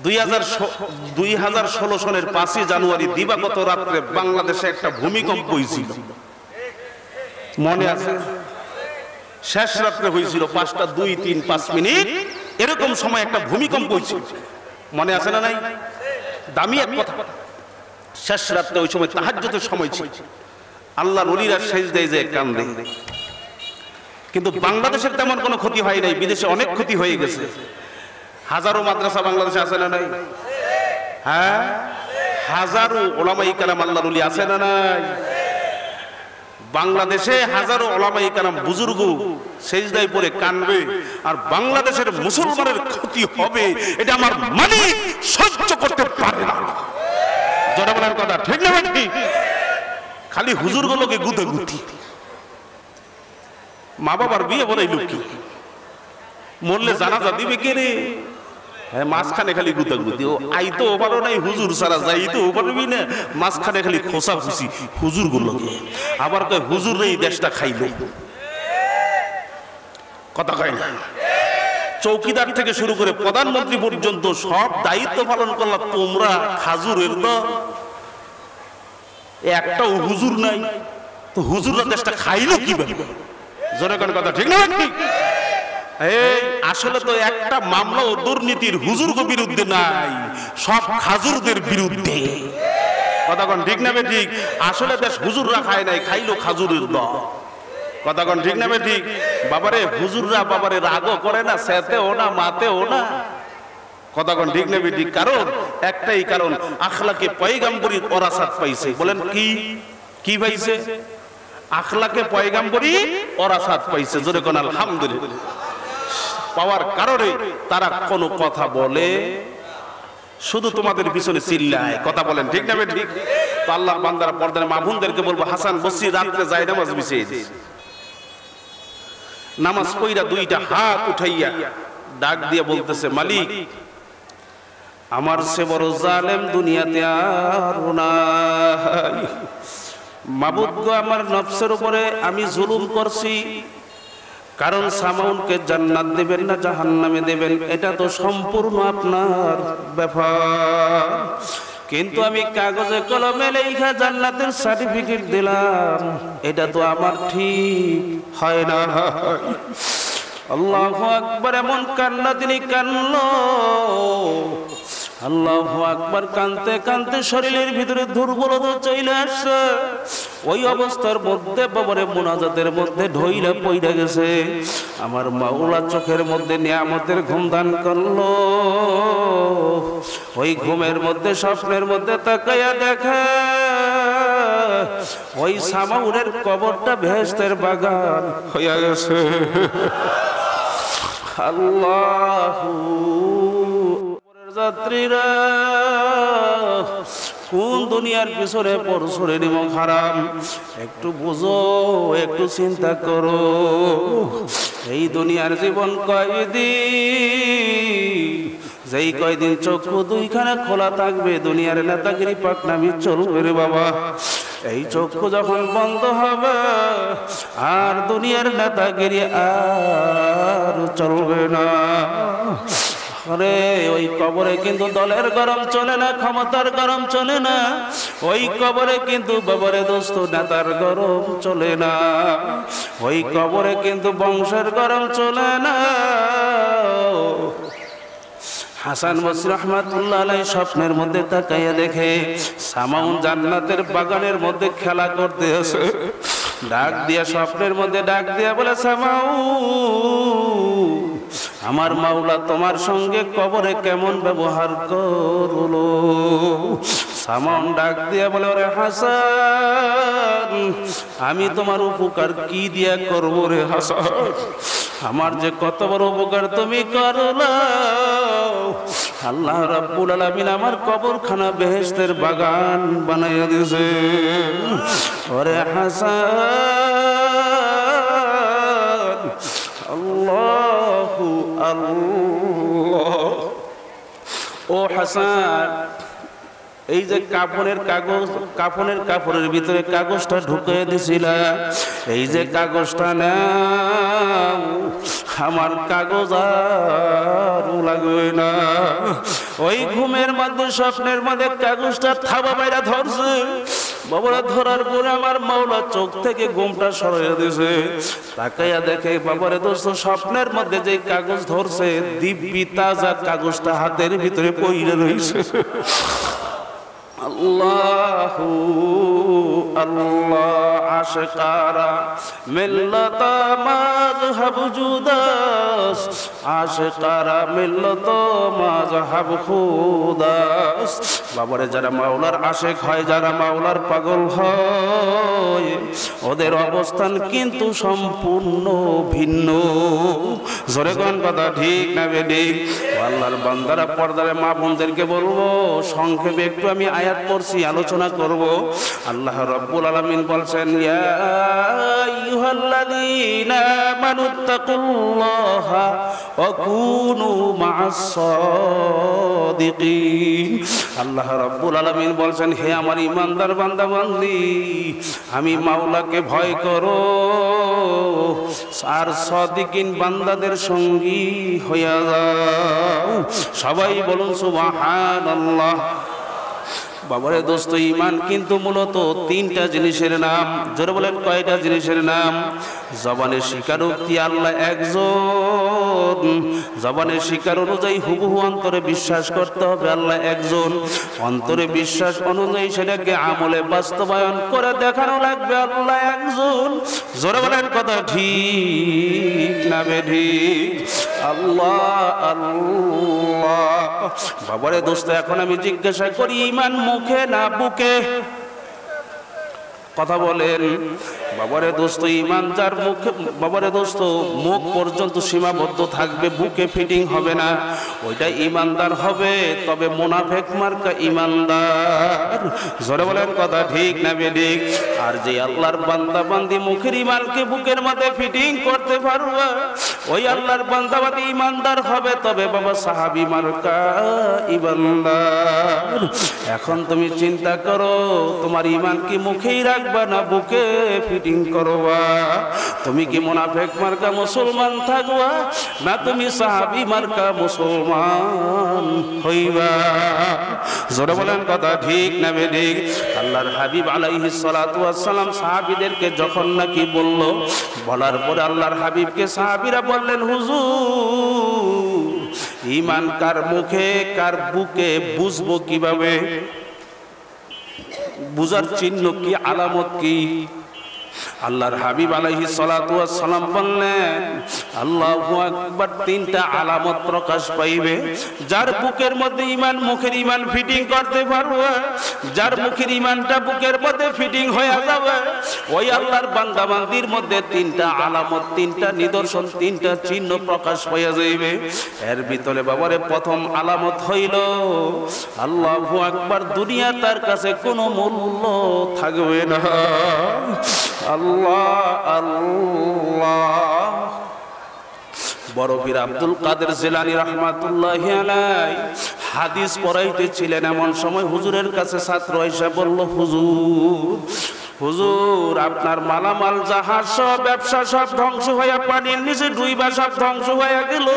2016 সনের 5 জানুয়ারি দিবাগত রাত্রে বাংলাদেশে একটা ভূমিকম্প হয়েছিল, মনে আছে? শেষ রাত্রে হয়েছিল 5টা 2, 3, 5 মিনিট এরকম সময় একটা ভূমিকম্প হয়েছিল, মনে আছে না নাই? দামি এক কথা। শেষ রাত্রে ওই সময় তাহাজ্জুদের সময় ছিল। আল্লাহর ওলিরা সেজদায় যায় কান্দে। কিন্তু বাংলাদেশের তেমন কোনো ক্ষতি হয় নাই, বিদেশে অনেক ক্ষতি হয়ে গেছে। হাজারো মাদ্রাসা বাংলাদেশে আছে না নাই? হ্যাঁ, হাজারো উলামায়ে কেরাম আল্লাহর ওলি আছে না নাই? বাংলাদেশে হাজারো উলামায়ে কেরাম বুজুর্গ সেজদায় পড়ে কাঁদবে, আর বাংলাদেশের মুসলমানের ক্ষতি হবে, এটা আমার মালিক সহ্য করতে পারে না। জোরে বলার কথা ঠিক না? ঠিক। খালি হুজুরগুলোকে গুতে গুতি, মা বাবার বিয়ে বলে লক্ষ্মী, মরলে জানাজা দিবে কে রে? হ্যাঁ, মাঝখানে খালি গুতাগুতি। ও আইতো পারো নাই, হুজুর সারা যাইতো পারবি না, মাঝখানে খালি খোসা খুশি হুজুর গুলোকে। আবার কয় হুজুর এই দেশটা খাইলো। কথা কয় না? চৌকিদার থেকে শুরু করে প্রধানমন্ত্রী পর্যন্ত সব দায়িত্ব পালন করলা তোমরা, খাজুরের দল। একটাও হুজুর নাই, তো হুজুররা দেশটা খাইলো কিভাবে? জোরে কোন কথা ঠিক না? ঠিক। এই আসলে তো একটা মামলা ও দুর্নীতির হুজুরদের বিরুদ্ধে নাই, সব খাজুরদের বিরুদ্ধে। কথা কোন ঠিক না? ঠিক। আসলে দেশ হুজুররা খায় নাই, খাইলো খাজুরের দল। কথা কোন ঠিক না? ঠিক। বাবারে হুজুররা বাবারে রাগও করে না, সেতেও না, মাতেও না। কথা কোন ঠিক না? ঠিক। কারণ একটাই কারণ, আখলাকে পয়গাম্বরীর ওরাসাত পাইছে। বলেন কি কি পাইছে? আখলাকে পয়গাম্বরী ওরাসাত পাইছে। জোরে কোন আলহামদুলিল্লাহ। পাওয়ার কারণে তারা কোনো কথা বলে, শুধু তোমাদের পিছনে চিল্লায়। কথা বলেন ঠিক না? ঠিক। তো আল্লাহর বান্দারা পর্দার মা বোনদেরকে বলবো, হাসান বসরি রাত্রে যায় নামাজ বিছিয়ে দিস, নামাজ পড়া 2টা হাত উঠাইয়া ডাক দিয়ে বলতেছে, মালিক আমার সে বড় জালেম দুনিয়াতে আর নাই। মাবুদ গো, আমার নফসের উপরে আমি জুলুম করছি, কারণ সামাউনকে জান্নাত দেবেন না জাহান্নামে দেবেন এটা তো সম্পূর্ণ আপনার ব্যাপার। কিন্তু আমি কাগজে কলমে লেখা জান্নাতের সার্টিফিকেট দিলাম, এটা তো আমার ঠিক হয় না। আল্লাহু আকবার, এমন কান্না তিনি কানলো। আল্লাহু আকবার, কানতে কানতে শরীরের ভিতরে দুর্বলতা চলে আসছে। ওই অবস্থার মধ্যে বাবারে মুনাজাতের মধ্যে ঢইলা পইড়া গেছে। আমার মাওলা চোখের মধ্যে নিয়ামতের ঘুম দান করলো। ওই ঘুমের মধ্যে স্বপ্নের মধ্যে তাকায়া দেখে ওই সামাউরের কবরটা বেহেশতের বাগান হইয়া গেছে। আল্লাহু যাত্রীরা কোন দুনিয়ার পিছনে পরশুরে নিমক হারাম, একটু বুঝো, একটু চিন্তা করো। এই দুনিয়ার জীবন কয়দিন, যেই কয়দিন চক্ষু দুইখানে খোলা থাকবে দুনিয়ার নেতাগিরি পাকনামি চলবে রে বাবা। এই চক্ষু যখন বন্ধ হবে আর দুনিয়ার নেতাগিরি আর চলবে না। আরে ওই কবরে কিন্তু দলের গরম চলে না, ক্ষমতার গরম চলে না। ওই কবরে কিন্তু বাবারে দোস্ত নেতার গরম চলে না। ওই কবরে কিন্তু বংশের গরম চলে না। হাসান বসরি রহমাতুল্লাহ আলাইহি স্বপ্নের মধ্যে তাকাইয়া দেখে সামাউন জান্নাতের বাগানের মধ্যে খেলা করতে আছে। ডাক দিয়া স্বপ্নের মধ্যে ডাক দিয়া বলে, সামাউন, আমার মাওলা তোমার সঙ্গে কবরে কেমন ব্যবহার করলো। সামাউন ডাক দিয়া বলে, ওরে হাসান, আমি তোমার উপকার কি দিয়া করবো রে হাসান? আমার যে কত বড় উপকার তুমি করলা। আল্লাহ রাব্বুল আলামিন আমার কবরখানা বেহেশতের বাগান বানাইয়া দিয়েছে। ওরে হাসান, আল্লাহু আল্লাহ। ও হাসান, এই যে কাফনের কাগজ, কাফনের কাপড়ের ভিতরে কাগজটা ঢুকিয়ে দিছিলা, এই যে কাগজটা নাও, আমার কাগজ আর লাগবে না। ওই ঘুমের মধ্যে স্বপ্নের মধ্যে কাগজটা থাবা বাইরা ধরছে। বাবারা ধরার পরে আমার মাওলা চোখ থেকে ঘুমটা সরাইয়া দিয়েছে। তাকাইয়া দেখে বাবারে দোস্ত স্বপ্নের মধ্যে যে কাগজ ধরছে দিব্যি তাজা কাগজটা হাতের ভিতরে পইড়া রইছে। আল্লাহু আল্লাহ, আশকারা মিল্লাত মাযহাব জুদাস, আশকারা মিল্লাত মাযহাব খুদাস। বাবারে যারা মাওলার আশিক হয়, যারা মাওলার পাগল হয়, ওদের অবস্থান কিন্তু সম্পূর্ণ ভিন্ন। জোরে কোন কথা ঠিক না বেঠিক? আল্লাহর বান্দারা, পর্দারে মা বোনদেরকে বলবো, সংক্ষেপে একটু আমি আয়াত পড়ছি, আলোচনা করব। আল্লাহ রাব্বুল আলামিন বলছেন, ইয়া আইয়ুহাল্লাযীনা আমানুত্তাকুল্লাহা ওয়া কুনু মা'আস সাদিকিন। আল্লাহ রাব্বুল আলামিন বলছেন, হে আমার ঈমানদার বান্দা বান্দি, আমি মাওলাকে ভয় করো আর সাদিকিন বান্দাদের সঙ্গী হইয়া যাও। সবাই বলুন সুবহানাল্লাহ। বাবারে দোস্ত, ঈমান কিন্তু মূলত তিনটা জিনিসের নাম। জোরে বলেন, কয়টা জিনিসের নাম? জবানের স্বীকারোক্তি আল্লাহ একজন, জবানের স্বীকার অনুযায়ী হুবহু অন্তরে বিশ্বাস করতে হবে আল্লাহ একজন, অন্তরে বিশ্বাস অনুযায়ী সেটাকে আমলে বাস্তবায়ন করে দেখানো লাগবে আল্লাহ একজন। জোরে বলেন কথা ঠিক না বেঠিক? আল্লাহ আল্লাহ। বাবারে দোস্ত, এখন আমি জিজ্ঞাসা করি, ঈমান মুখে না বুকে? কথা বলেন। বাবারে দোস্ত, ঈমান যার মুখে, বাবারে দোস্ত মুখ পর্যন্ত সীমাবদ্ধ থাকবে, বুকে ফিটিং হবে না, ওইটা ঈমানদার হবে। তবে মুনাফিক মার্কা ঈমানদার। জোরে বলেন কথা ঠিক না বেঠিক? আর যে আল্লাহর বান্দা বান্দি মুখের ঈমানকে বুকের মধ্যে ফিটিং করতে পারবে, ওই আল্লাহর বান্দা বান্দি ঈমানদার হবে। তবে বাবা সাহাবী মার্কা ঈমানদার। এখন তুমি চিন্তা করো, তোমার ঈমান কি মুখেই রাখবা না বুকে ফিটিং ফিটিং করবা? তুমি কি মুনাফিক মার্কা মুসলমান থাকবা, না তুমি সাহাবী মার্কা মুসলমান হইবা? জোরে বলেন কথা ঠিক না বেঠিক? আল্লাহর হাবিব আলাইহিস সালাতু ওয়াস সালাম সাহাবীদেরকে যখন নাকি বলল, বলার পরে আল্লাহর হাবিবকে সাহাবীরা বললেন, হুজুর ঈমান কার মুখে কার বুকে বুঝবো কিভাবে? বুঝার চিহ্ন কি, আলামত কি? আল্লাহর হাবিব আলাইহিস সালাতু ওয়াস সালাম বললেন, আল্লাহু আকবার, তিনটা আলামত প্রকাশ পাইবে। যার বুকের মধ্যে ঈমান, মুখের ঈমান ফিটিং করতে পারবে, যার মুখের ঈমানটা বুকের মধ্যে ফিটিং হয়ে যাবে, ওই আল্লাহর বান্দা বান্দির মধ্যে তিনটা আলামত, তিনটা নিদর্শন, তিনটা চিহ্ন প্রকাশ পাইয়া যাইবে। এর ভিতরে বাবারে প্রথম আলামত হইল, আল্লাহু আকবার, দুনিয়া তার কাছে কোনো মূল্য থাকবে না। আল্লাহ আল্লাহ। বড় পীর আব্দুল কাদের জিলানী রাহমাতুল্লাহি আলাইহি হাদিস পড়াইতেছিলেন। এমন সময় হুজুরের কাছে ছাত্র এসে বলল, হুজুর আপনার মালামাল জাহাজ সব ব্যবসা সব ধ্বংস হয়ে পানির নিচে ডুইবা সব ধ্বংস হয়ে গেল।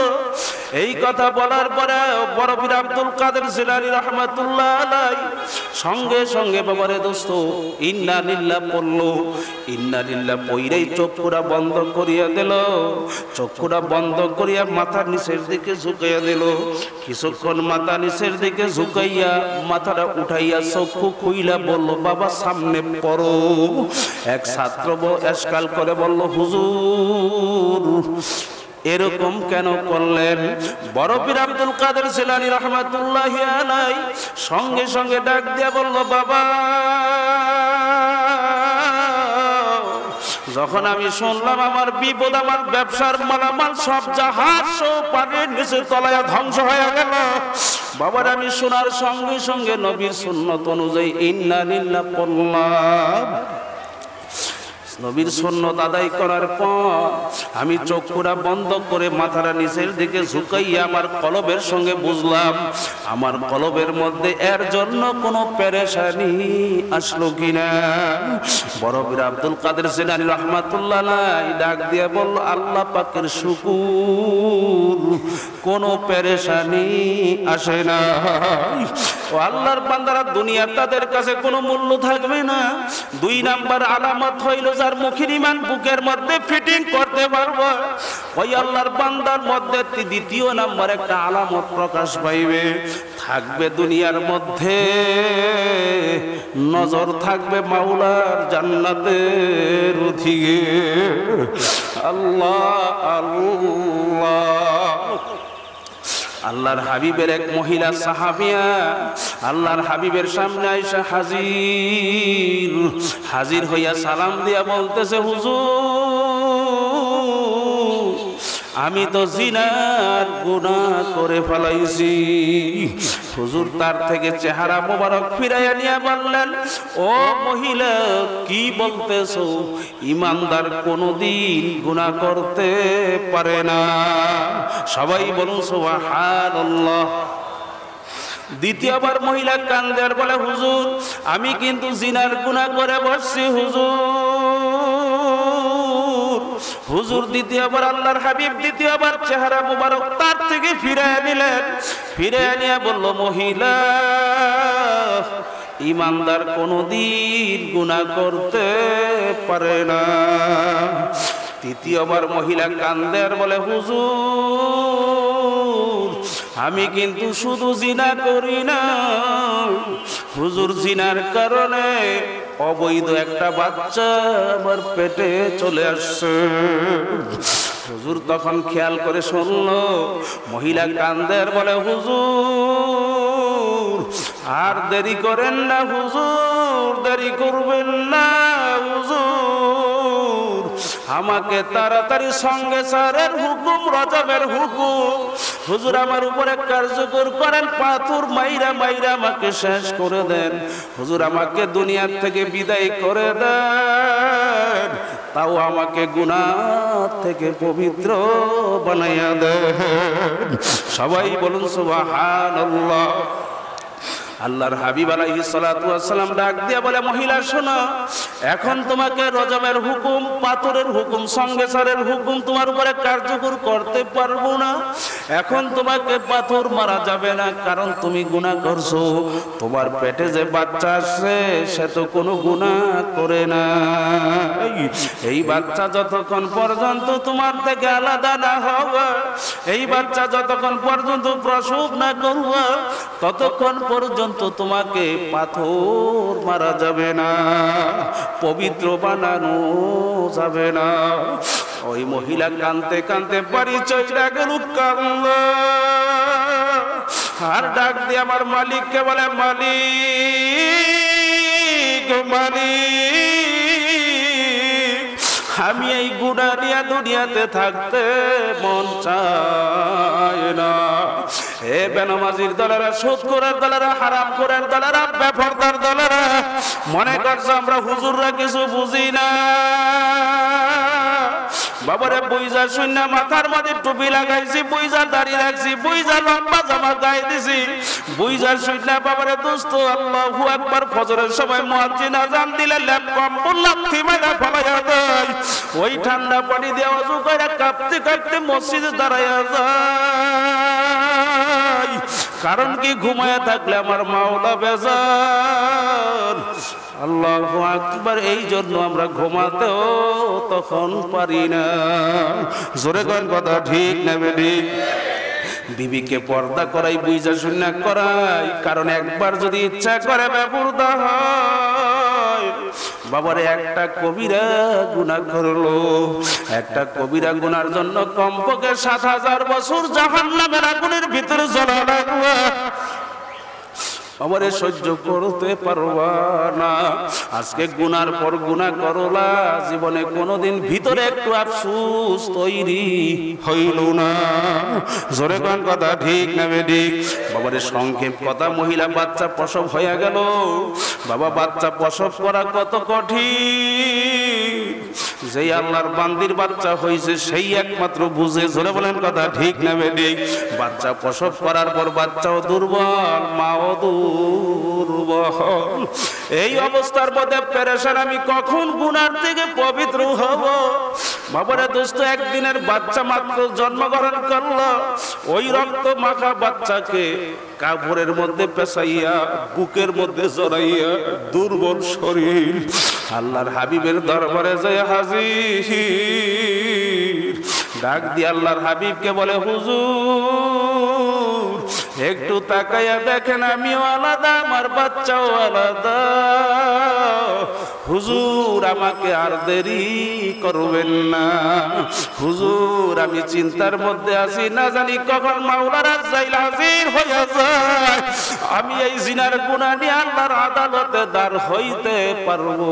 এই কথা বলার পরে বড় পীর আব্দুল কাদের জিলানী রাহমাতুল্লাহ আলাইহি সঙ্গে সঙ্গে বাবারে দোস্ত ইন্না লিল্লাহ পড়ল। ইন্না লিল্লাহ পইরাই চক্ষুটা বন্ধ করিয়া দিল, চক্ষুটা বন্ধ করিয়া মাথার নিচের দিকে ঝুঁকাইয়া দিল। কিছুক্ষণ মাথা নিচের দিকে ঝুঁকাইয়া মাথাটা উঠাইয়া চক্ষু খুইলা বলল, বাবা সামনে পড়ো। এক ছাত্র এসকাল করে বলল, হুজুর এরকম কেন করলেন? বড় পীর আব্দুল কাদের জিলানী রাহমাতুল্লাহি আলাইহি সঙ্গে সঙ্গে ডাক দিয়ে বলল, বাবা যখন আমি শুনলাম আমার বিপদ, আমার ব্যবসার মালামাল সব জাহাজ সব পানির নিচে তলায় ধ্বংস হয়ে গেল, বাবার আমি শোনার সঙ্গে সঙ্গে নবীর সুন্নত অনুযায়ী ইন্না লিল্লাহ পড়লাম। নবীর সুন্নত আদায় করার পর আমি চক্ষুটা বন্ধ করে মাথাটা নিচের দিকে ঝুঁকাইয়া আমার কলবের সঙ্গে বুঝলাম আমার কলবের মধ্যে এর জন্য কোনো পেরেশানি আসলো কিনা। বড় পীর আব্দুল কাদের জিলানী রাহমাতুল্লাহ আলাইহি ডাক দিয়ে বলল, আল্লাহ পাকের শুকর, কোনো পেরেশানি আসে না। ও আল্লাহর বান্দারা, দুনিয়া তাদের কাছে কোনো মূল্য থাকবে না। দুই নাম্বার আলামত হইল, যার মুখের ঈমান বুকের মধ্যে ফিটিং করতে পারবো, ওই আল্লাহর বান্দার মধ্যে দ্বিতীয় নাম্বার একটা আলামত প্রকাশ পাইবে। থাকবে দুনিয়ার মধ্যে নজর থাকবে মাওলার জান্নাতের ওদিকে। আল্লাহ আল্লাহ। আল্লাহর হাবিবের এক মহিলা সাহাবিয়া আল্লাহর হাবিবের সামনে আইসা হাজির হইয়া সালাম দিয়া বলতেছে, হুজুর আমি তো জিনার গুনাহ করে ফেলাইছি। হুজুর তার থেকে চেহারা মোবারক ফিরাইয়া নিয়ে বললেন, ও মহিলা কি বলতেছো? ঈমানদার কোনদিন গুনাহ করতে পারে না। সবাই বলুন সুবহানাল্লাহ। দ্বিতীয়বার মহিলা কান্দে আর বলে, হুজুর আমি কিন্তু জিনার গুনাহ করে বসছি হুজুর। দ্বিতীয়বার আল্লাহর হাবিব দ্বিতীয়বার চেহারা মুবারক তার থেকে ফিরাইয়া নিলেন। ফিরাইয়া নিয়ে বলল, মহিলা ঈমানদার কোনদিন গুনাহ করতে পারে না। তৃতীয়বার মহিলা কান্দে আর বলে, হুজুর আমি কিন্তু শুধু জিনা করি না হুজুর, জিনার কারণে অবৈধ একটা বাচ্চা আমার পেটে চলে আসছে। হুজুর তখন খেয়াল করে শুনলো মহিলা কান্দে আর বলে, হুজুর আর দেরি করেন না হুজুর, দেরি করবেন না হুজুর, আমাকে তাড়াতাড়ি সঙ্গে সারের হুকুম, রজবের হুকুম হুজুর আমার উপরে কার্যকর করেন, পাথর মাইরা মাইরা আমাকে শেষ করে দেন হুজুর, আমাকে দুনিয়ার থেকে বিদায় করে দেন, তাও আমাকে গুনাহ থেকে পবিত্র বানাইয়া দেন। সবাই বলুন সুবহানাল্লাহ। আল্লাহর হাবিব আলাইহিস সালাতু ওয়াস সালাম ডাক দিয়ে বলে, মহিলা শোনো, এখন তোমাকে রজমের হুকুম, পাথরের হুকুম, সংগেসারের হুকুম তোমার উপরে কার্যকর করতে পারবো না। এখন তোমাকে পাথর মারা যাবে না, কারণ তুমি গুনাহ করছো। তোমার পেটে যে বাচ্চা আসছে সে তো কোনো গুনাহ করে না। এই বাচ্চা যতক্ষণ পর্যন্ত তোমার থেকে আলাদা না হবে, এই বাচ্চা যতক্ষণ পর্যন্ত প্রসব না করবে, ততক্ষণ পর্যন্ত তোমাকে পাথর মারা যাবে না, পবিত্র বানানো যাবে না। ওই মহিলা কাঁদতে কাঁদতে বাড়ি চলে গেল, কাঁদলো আর ডাক দিয়ে আমার মালিককে বলে, মালিক মালিক, আমি এই গুনাহ নিয়ে দুনিয়াতে থাকতে মন চায় না। এ বেনামাজির দলেরা, সুদখোরের দলেরা, হারামখোরের দলেরা, বেপরদার দলেরা, মনে করছে আমরা হুজুররা কিছু বুঝি না। বাবারে বুইজা শূন্য মাথার মধ্যে টুপি লাগাইছি, বুইজা দাড়ি রাখছি, বুইজা লম্বা জামা গায়ে দিছি, বুইজা শূন্য বাবারে দোস্ত আল্লাহু আকবার ফজরের সময় মুয়াজ্জিন আযান দিলে ল্যাপ কম্বল লাথি মারা ফলাইয়া দেয়। ওই ঠান্ডা পানি দিয়ে ওযু করে কাঁপতে কাঁপতে মসজিদে দাঁড়াইয়া যায়। কারণ কি, ঘুমায়া থাকলে আমার মাওলা বেজার। আল্লাহু আকবার। এই জন্য আমরা ঘুমাতেও তখন পারি না। জোরে কোন কথা ঠিক না বেঠিক? বিবিকে পর্দা করাই, বুঝা শুনা করাই, কারণ একবার যদি ইচ্ছা করে বেপরদা হয়, বাবারে একটা কবিরা গুনাহ করলো, একটা কবিরা গুনার জন্য কমপক্ষে ৭০০০ বছর জাহান্নামের আগুনের ভিতরে জ্বলা লাগবে। আমারে সহ্য করতে পারবা না। আজকে গুনার পর গুনাহ করলা, জীবনে কোনোদিন ভিতরে একটু আফসোস তৈরি হইল না। জোরে কোন কথা ঠিক না বেঠিক? বাবারে সংক্ষেপ কথা, মহিলা বাচ্চা প্রসব হয়ে গেল। বাবা, বাচ্চা প্রসব করা কত কঠিন। যেই আল্লাহর বান্দির বাচ্চা হয়েছে সেই একমাত্র বুঝে। জোরে বলেন কথা ঠিক না বেঠিক? বাচ্চা প্রসব করার পর বাচ্চাও দুর্বল, মাও দুর্বল। এই অবস্থার মধ্যে পেরেশান, আমি কখন গুনার থেকে পবিত্র হব? বাবারে দোস্ত, একদিনের বাচ্চা মাত্র জন্মগ্রহণ করলো, ওই রক্ত মাখা বাচ্চাকে কাপড়ের মধ্যে পেঁচাইয়া বুকের মধ্যে জড়াইয়া দুর্বল শরীর আল্লাহর হাবিবের দরবারে যায় হাজির। ডাক দিয়ে আল্লাহর হাবিবকে বলে, হুজুর একটু তাকাইয়া দেখেন, আমিও আলাদা, আমার বাচ্চাও আলাদা। হুজুর আমাকে আর দেরি করবেন না। হুজুর আমি চিন্তার মধ্যে আছি, না জানি কখন মাওলার আজরাইল হাজির হইয়া যায়। আমি এই জিনার গুনাহ নিয়ে আল্লাহর আদালতে দাঁড় হইতে পারবো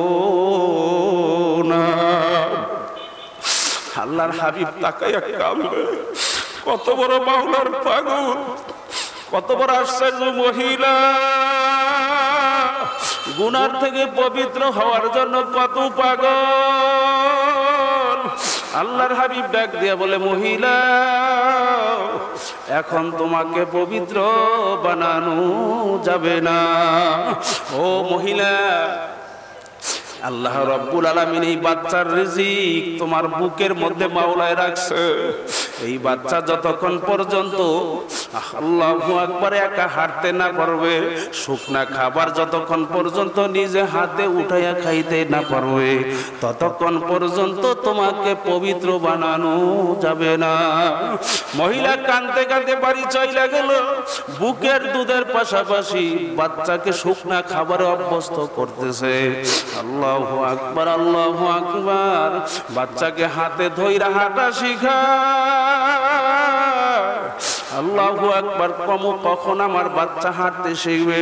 না। আল্লাহর হাবিব তাকাইয়া কাঁদে। কত বড় মাওলার পাগল, কত বড় আশ্চর্য মহিলা। গুনার থেকে পবিত্র হওয়ার জন্য কত পাগল। আল্লাহর হাবিব ডাক দিয়ে বলে, মহিলা এখন তোমাকে পবিত্র বানানো যাবে না। ও মহিলা, আল্লাহ রাব্বুল আলামিন এই বাচ্চার রিজিক তোমার বুকের মধ্যে মাওলায় রাখছে। এই বাচ্চা যতক্ষণ পর্যন্ত আল্লাহু আকবার একা হাঁটতে না পারবে, শুকনা খাবার যতক্ষণ পর্যন্ত নিজে হাতে উঠাইয়া খাইতে না পারবে, ততক্ষণ পর্যন্ত তোমাকে পবিত্র বানানো যাবে না। মহিলা কাঁদতে কাঁদতে বাড়ি চলে গেল। বুকের দুধের পাশাপাশি বাচ্চাকে শুকনা খাবারে অভ্যস্ত করতেছে। আল্লাহু আকবার, আল্লাহু আকবার। বাচ্চাকে হাতে ধইরা হাঁটা শিখা। আল্লাহু আকবার। কখন আমার বাচ্চা হাঁটতে শিখবে,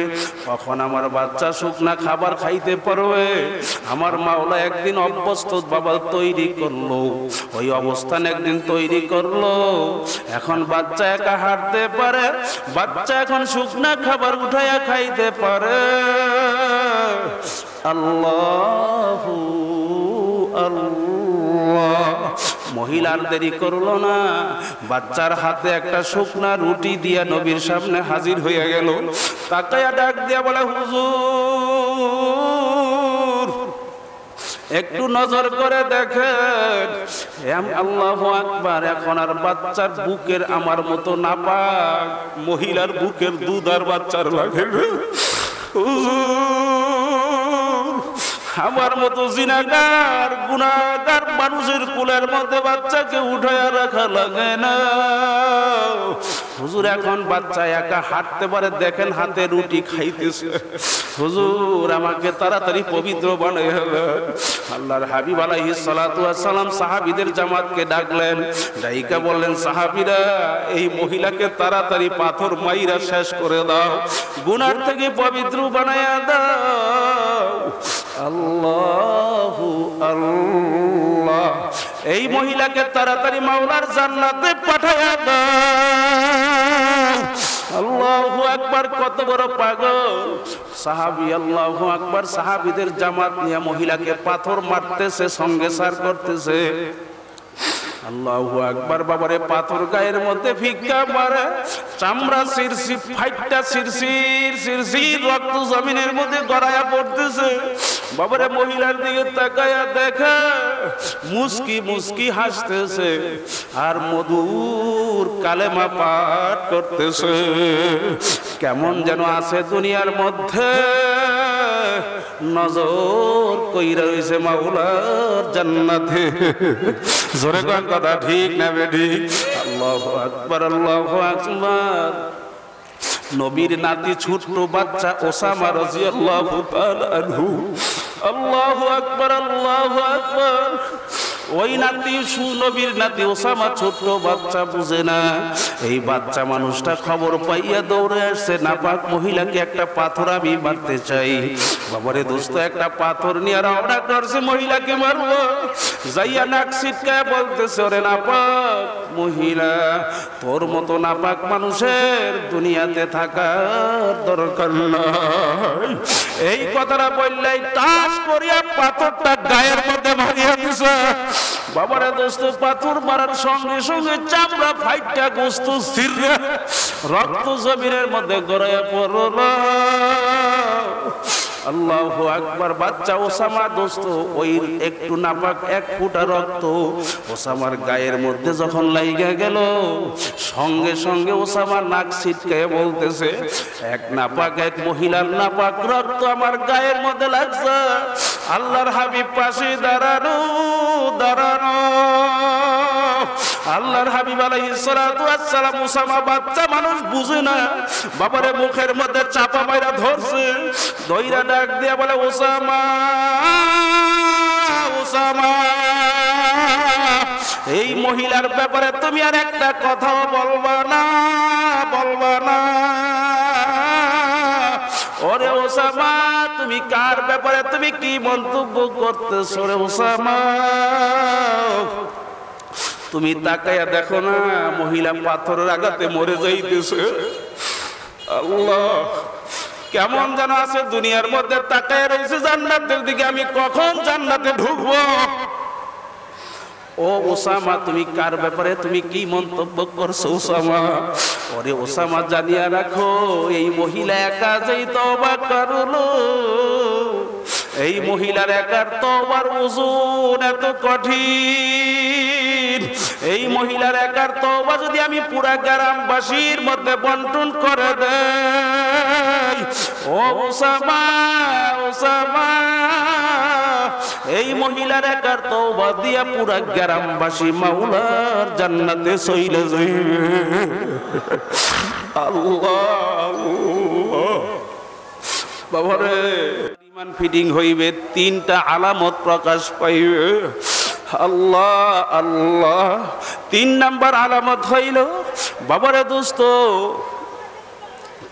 কখন আমার বাচ্চা শুকনা খাবার খাইতে পারবে। আমার মাওলা একদিন অভ্যস্ত বাবা তৈরি করলো, ওই অবস্থান একদিন তৈরি করলো। এখন বাচ্চা একা হাঁটতে পারে, বাচ্চা এখন শুকনা খাবার উঠাইয়া খাইতে পারে। আল্লাহু আল্লাহ। মহিলার দেরি করলো না, বাচ্চার হাতে একটা শুকনা রুটি দিয়া নবীর সামনে হাজির হয়ে গেল। তাকায়া ডাক দিয়া বলে, হুজুর একটু নজর করে দেখেন। আল্লাহু আকবার। এখন আর বাচ্চার বুকের আমার মতো নাপাক, মহিলার বুকের দুধ আর বাচ্চার লাগে। আমার মতো জিনাগার গুনাহগার মানুষের কুলের মধ্যে বাচ্চাকে উঠায়া রাখা লাগে না। হুজুর এখন বাচ্চা একা হাঁটতে পারে, দেখেন হাতে রুটি খাইতেছে। হুজুর আমাকে তাড়াতাড়ি পবিত্র বানাইলেন। আল্লাহর হাবিব আলাইহিস সালাতু ওয়াস সালাম সাহাবীদের জামাতকে ডাকলেন, ডাইকা বললেন, সাহাবীরা এই মহিলাকে তাড়াতাড়ি পাথর মাইরা শেষ করে দাও, গুনাহ থেকে পবিত্র বানায়া দাও। আল্লাহু আল্লাহ। এই মহিলাকে তাড়াতাড়ি মাওলার জান্নাতে পাঠায়া দাও। আল্লাহু আকবার। কত বড় পাগল সাহাবী! আল্লাহু আকবার। সাহাবীদের জামাত নিয়ে মহিলাকে পাথর মারতেছে, সঙ্গে সার করতেছে। আল্লাহু আকবার। বাবারে পাথর গায়ের মধ্যে ভিক্ষা মারে, চামড়া শিরশির ফাইটটা শিরশির শিরশির রক্ত জমিনের মধ্যে গড়ায়া পড়তেছে। বাবারে মহিলার দিকে তাকায়া দেখা, মুস্কি মুস্কি হাসতেছে আর মধুর কালেমা পাঠ করতেছে। কেমন যেন আছে দুনিয়ার মধ্যে, নজর কইরা রইছে মাওলার জান্নাতে। জোরে কোন কথা ঠিক না বেঠি? আল্লাহু আকবার, আল্লাহু আকবার। নবীর নাতি ছোট্ট বাচ্চা ওসামা রাদিয়াল্লাহু তাআলা আনহু। আল্লাহু আকবার, আল্লাহু আকবার। ওই নাতি নবীর নাতি ওসামা ছোট্ট বাচ্চা, বুঝে না। এই বাচ্চা মানুষটা খবর পাইয়া দৌড়ে আসছে, নাপাক মহিলাকে একটা পাথর আমি মারতে চাই। বাবারে দোস্ত, একটা পাথর নিয়ে রওনা করছে, মহিলাকে মারবো। যাইয়া নাক ছিটকায় বলতেছে, ওরে নাপাক মহিলা, তোর মতো নাপাক মানুষের দুনিয়াতে থাকার দরকার নাই। এই কথাটা বললেই টাস করিয়া পাথরটা গায়ের মধ্যে মারিয়া দিছে। বাবারে দোস্ত, পাথর মারার সঙ্গে সঙ্গে চামড়া ফাইটটা গোস্ত ছিঁড়ে রক্ত জমিনের মধ্যে গড়াইয়া পড়ল। আল্লাহু আকবার। বাচ্চা ওসামা দোস্ত, ওই একটু নাপাক এক ফোঁটা রক্ত ওসামার গায়ের মধ্যে যখন লাইগা গেল, সঙ্গে সঙ্গে ওসামার নাক ছিটকায় বলতেছে, এক নাপাক এক মহিলার নাপাক রক্ত আমার গায়ের মধ্যে লাগছে। আল্লাহর হাবিব পাশে দাঁড়ানো দাঁড়ানো। আল্লাহর হাবিব আলাইহিস সালাতু ওয়াস সালাম, ওসামা বাচ্চা মানুষ বুঝে না, বাবারে মুখের মধ্যে চাপা মাইরা ধরছে। দইরা ডাক দিয়া বলে, ওসামা ওসামা, এই মহিলার ব্যাপারে তুমি আর একটা কথাও বলবা না, বলবা না। ওরে ওসামা, তুমি কার ব্যাপারে তুমি কি মন্তব্য করতেছো রে ওসামা? তুমি তাকায়া দেখো না, মহিলা পাথরের আঘাতে মরে যাইতেছে। আল্লাহ, কেমন যেন আছে দুনিয়ার মধ্যে, তাকায় রয়েছে জান্নাতের দিকে, আমি কখন জান্নাতে ঢুকবো। ও ওসামা, তুমি কার ব্যাপারে তুমি কি মন্তব্য করছো ওসামা? ওরে ওসামা, জানিয়া রাখো, এই মহিলা একা যেই তওবা করলো, এই মহিলার একার তওবার ওজন এত কঠিন। এই মহিলার একার তওবা যদি আমি পুরা গ্রামবাসীর মধ্যে বন্টন করে দেই, ও ওসামা ওসামা, এই মহিলার একার তওবা দিয়া পুরা গ্রামবাসী মাওলার জান্নাতে চইলে যাইবে। আল্লাহ বাবারে, ইমান ফিটিং হইবে, তিনটা আলামত প্রকাশ পাইবে। আল্লাহ আল্লাহ। 3 নাম্বার আলামত হইল, বাবারে দোস্ত,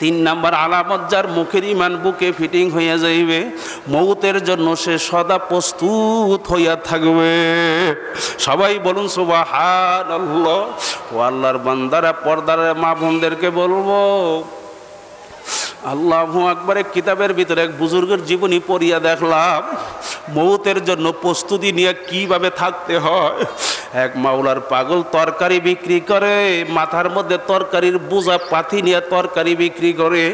3 নাম্বার আলামত, যার মুখের ইমান বুকে ফিটিং হইয়া যাইবে, মৌতের জন্য সে সদা প্রস্তুত হইয়া থাকবে। সবাই বলুন সুবহানাল্লাহ। ও আল্লাহর বান্দারা, পর্দার মা বোনদেরকে বলবো, আল্লাহু আকবার। কিতাবের ভিতরে এক বুজুর্গের জীবনী পড়িয়া দেখলাম, মৌতের জন্য প্রস্তুতি নিয়ে কিভাবে থাকতে হয়। এক মাওলার পাগল তরকারি বিক্রি করে, মাথার মধ্যে তরকারির বোঝা পাথি নিয়ে তরকারি বিক্রি করে।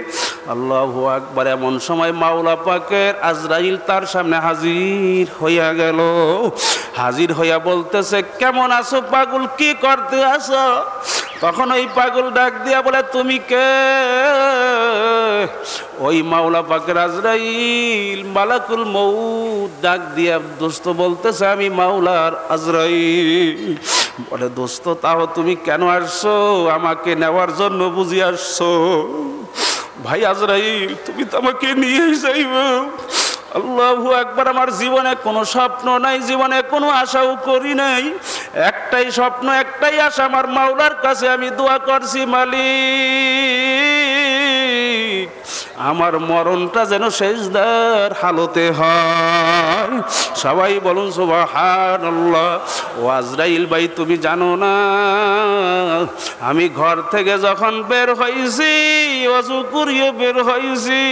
আল্লাহু আকবার। এমন সময় মাওলা পাকের আজরাইল তার সামনে হাজির হইয়া গেল। হাজির হইয়া বলতেছে, কেমন আছো পাগল, কি করতে আছো? তখন ওই পাগল ডাক দিয়া বলে, তুমি কে? ওই মাওলা পাকের আজরাইল মালাকুল মউত ডাক দিয়া দোস্ত বলতেছে, আমি মাওলার আজরাইল। বলে, দোস্ত তাও তুমি কেন আসছো? আমাকে নেওয়ার জন্য বুঝি আসছো? ভাই আজরাইল, তুমি তো আমাকে নিয়েই যাইবে। আল্লাহু আকবার। আমার জীবনে কোনো স্বপ্ন নাই, জীবনে কোনো আশাও করি নাই। একটাই স্বপ্ন, একটাই আশা, আমার মাওলার কাছে আমি দোয়া করছি, মালিক আমার মরণটা যেন সেজদার হালতে হয়। সবাই বলুন সুবহানাল্লাহ। ও আজরাইল ভাই, তুমি জানো না আমি ঘর থেকে যখন বের হইছি, ওযু করিয়ে বের হইছি,